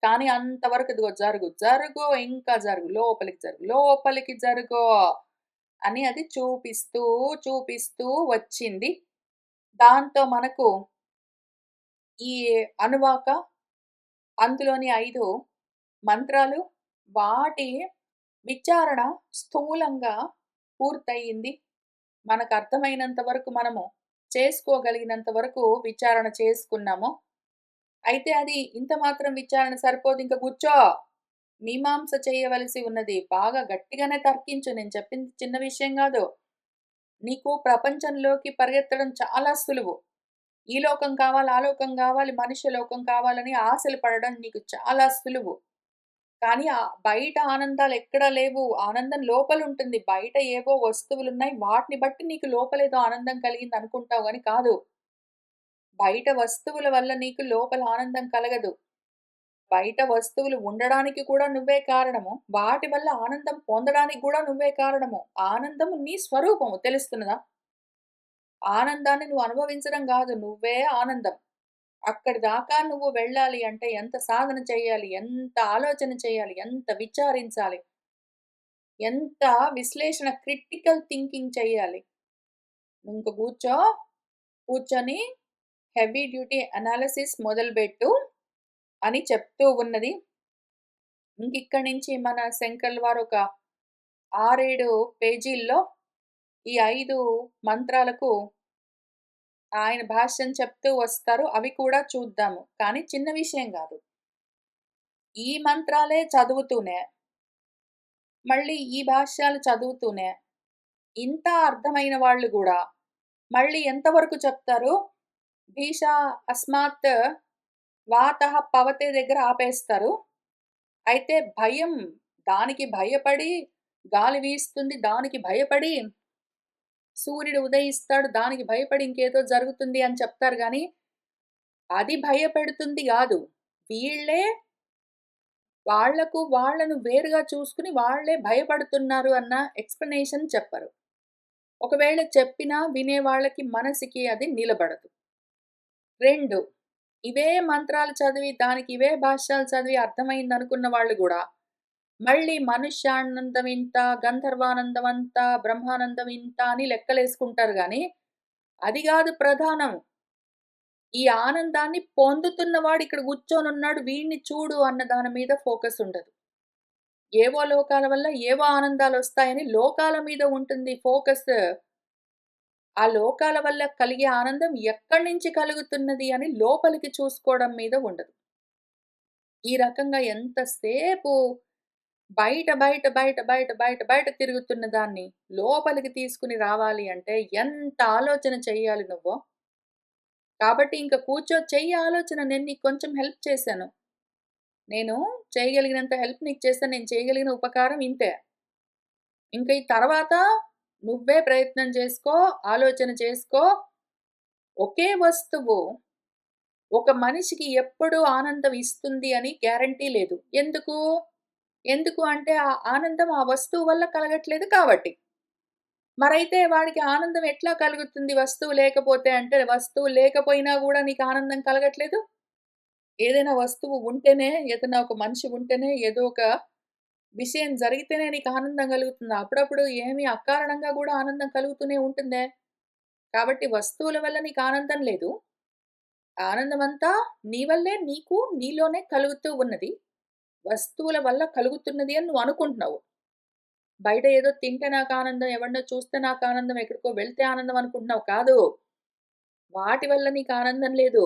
కానీ అంతవరకు ఇదిగో జరుగు, జరుగు, ఇంకా జరుగు, లోపలికి జరుగు, లోపలికి జరుగు అని అది చూపిస్తూ వచ్చింది. దాంతో మనకు ఈ అనువాక అందులోని 5 మంత్రాలు వాటి విచారణ స్థూలంగా పూర్తయింది. మనకర్థమైనంత వరకు మనము చేసుకోగలిగినంత వరకు విచారణ చేసుకున్నాము. అయితే అది ఇంత మాత్రం విచారణ సరిపోదు. ఇంక కూర్చో. మీమాంస చేయవలసి ఉన్నది. బాగా గట్టిగానే తర్కించు. నేను చెప్పింది చిన్న విషయం గాదు. నీకు ప్రపంచంలోకి పరిగెత్తడం చాలా సులువు. ఈ లోకం కావాలి, ఆ లోకం గావాలి, మనుష్య లోకం కావాలని ఆశలు పడడం నీకు చాలా సులువు. కానీ బయట ఆనందాలెక్కడా లేవు. ఆనందం లోపలుంటుంది. బయట ఏవో వస్తువులున్నాయి. వాటిని బట్టి నీకు లోపలేదో ఆనందం కలిగిందనుకుంటావు గాని కాదు. బయట వస్తువుల వల్ల నీకు లోపల ఆనందం కలగదు. బయట వస్తువులు ఉండడానికి కూడా నువ్వే కారణము. వాటి వల్ల ఆనందం పొందడానికి గూడా నువ్వే కారణము. ఆనందము నీ స్వరూపము తెలుస్తున్నదా? ఆనందాన్ని నువ్వు అనుభవించడం గాదు. నువ్వే ఆనందం. అక్కడి దాకా నువ్వు వెళ్ళాలి అంటే ఎంత సాధన చేయాలి? ఎంత ఆలోచన చేయాలి? ఎంత విచారించాలి? ఎంత విశ్లేషణ క్రిటికల్ థింకింగ్ చేయాలి? ఇంక కూర్చో. కూర్చొని హెవీ డ్యూటీ అనాలిసిస్ మొదలుబెట్టు అని చెప్తూ ఉన్నది. ఇంకిక్కడి నుంచి మన శంకర్ల వారు ఒక 6, 7 పేజీల్లో ఈ 5 మంత్రాలకు ఆయన భాష్యం చెప్తూ వస్తారు. అవి కూడా చూద్దాము. కానీ చిన్న విషయం గాదు. ఈ మంత్రాలే చదువుతూనే, మళ్ళీ ఈ భాష్యాలు చదువుతూనే, ఇంత అర్థమైన వాళ్ళు గూడా మళ్ళీ ఎంతవరకు చెప్తారు? భీష అస్మాత్ వాతః పవతే దగ్గర ఆపేస్తారు. అయితే భయం, దానికి భయపడి గాలి వీస్తుంది, దానికి భయపడి సూర్యుడు ఉదయిస్తాడు, దానికి భయపడి ఇంకేదో జరుగుతుంది అని చెప్తారు గానీ, అది భయపెడుతుంది గాదు. వీళ్ళే వాళ్ళకు వాళ్ళను వేరుగా చూసుకొని వాళ్ళే భయపడుతున్నారు అన్న ఎక్స్‌ప్లనేషన్ చెప్పరు. ఒకవేళ చెప్పినా వినే వాళ్ళకి మనసుకి అది నిలబడదు. 2 ఇవే మంత్రాలు చదివి, దానికి ఇవే భాష్యాలు చదివి అర్థమైందనుకున్న వాళ్ళు గూడా, మళ్ళీ మనుష్యానందం ఇంత, గంధర్వానందం అంత, బ్రహ్మానందం ఇంత అని లెక్కలేసుకుంటారు గానీ, అది గాదు ప్రధానం. ఈ ఆనందాన్ని పొందుతున్నవాడు ఇక్కడ కూర్చొనున్నాడు, వీడిని చూడు అన్న దాని మీద ఫోకస్ ఉండదు. ఏవో లోకాల వల్ల ఏవో ఆనందాలొస్తాయని లోకాల మీద ఉంటుంది ఫోకస్. ఆ లోకాల వల్ల కలిగే ఆనందం ఎక్కడి నుంచి కలుగుతున్నది అని లోపలికి చూసుకోవడం మీద ఉండదు. ఈ రకంగా ఎంతసేపు బయట, బయట, బయట, బయట, బయట, బయట తిరుగుతున్న దాన్ని లోపలికి తీసుకొని రావాలి అంటే ఎంత ఆలోచన చెయ్యాలి నువ్వు? కాబట్టి ఇంక కూర్చో, చెయ్యి ఆలోచన. నేను నీకు కొంచెం హెల్ప్ చేశాను. నేను చేయగలిగినంత హెల్ప్ నీకు చేశాను. నేను చేయగలిగిన ఉపకారం ఇంతే. ఇంక ఈ తర్వాత నువ్వే ప్రయత్నం చేసుకో, ఆలోచన చేసుకో. ఒకే వస్తువు ఒక మనిషికి ఎప్పుడూ ఆనందం ఇస్తుంది అని గ్యారంటీ లేదు. ఎందుకు? ఎందుకు అంటే ఆ ఆనందం ఆ వస్తువు వల్ల కలగట్లేదు కాబట్టి. మరైతే వాడికి ఆనందం ఎట్లా కలుగుతుంది వస్తువు లేకపోతే అంటే, వస్తువు లేకపోయినా గూడా నీకు ఆనందం కలగట్లేదు? ఏదైనా వస్తువు ఉంటేనే, ఏదైనా ఒక మనిషి ఉంటేనే, ఏదో ఒక విషయం జరిగితేనే నీకు ఆనందం కలుగుతుందా? అప్పుడప్పుడు ఏమి అకారణంగా గూడా ఆనందం కలుగుతూనే ఉంటుందే. కాబట్టి వస్తువుల వల్ల నీకు ఆనందం లేదు. ఆనందమంతా నీ వల్లే నీకు, నీలోనే కలుగుతూ ఉన్నది. వస్తువుల వల్ల కలుగుతున్నది అని నువ్వు అనుకుంటున్నావు. బయట ఏదో తింటే నాకు ఆనందం, ఎవడినో చూస్తే నాకు ఆనందం, ఎక్కడికో వెళ్తే ఆనందం అనుకుంటున్నావు కాదు. వాటి వల్ల నీకు ఆనందం లేదు.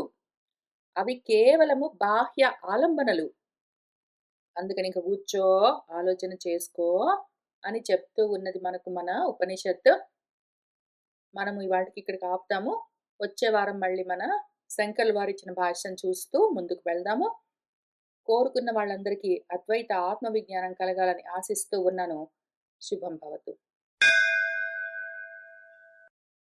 అవి కేవలము బాహ్య ఆలంబనలు. అందుకని ఇంక కూర్చో, ఆలోచన చేసుకో అని చెప్తూ ఉన్నది మనకు మన ఉపనిషత్తు. మనము ఇవాల్టికి ఇక్కడికి ఆపుదాము. వచ్చే వారం మళ్ళీ మన శంకర్లు వారిచ్చిన భాష్యం చూస్తూ ముందుకు వెళ్దాము. కోరుకున్న వాళ్ళందరికీ అద్వైత ఆత్మ విజ్ఞానం కలగాలని ఆశిస్తూ ఉన్నాను. శుభం భవతు.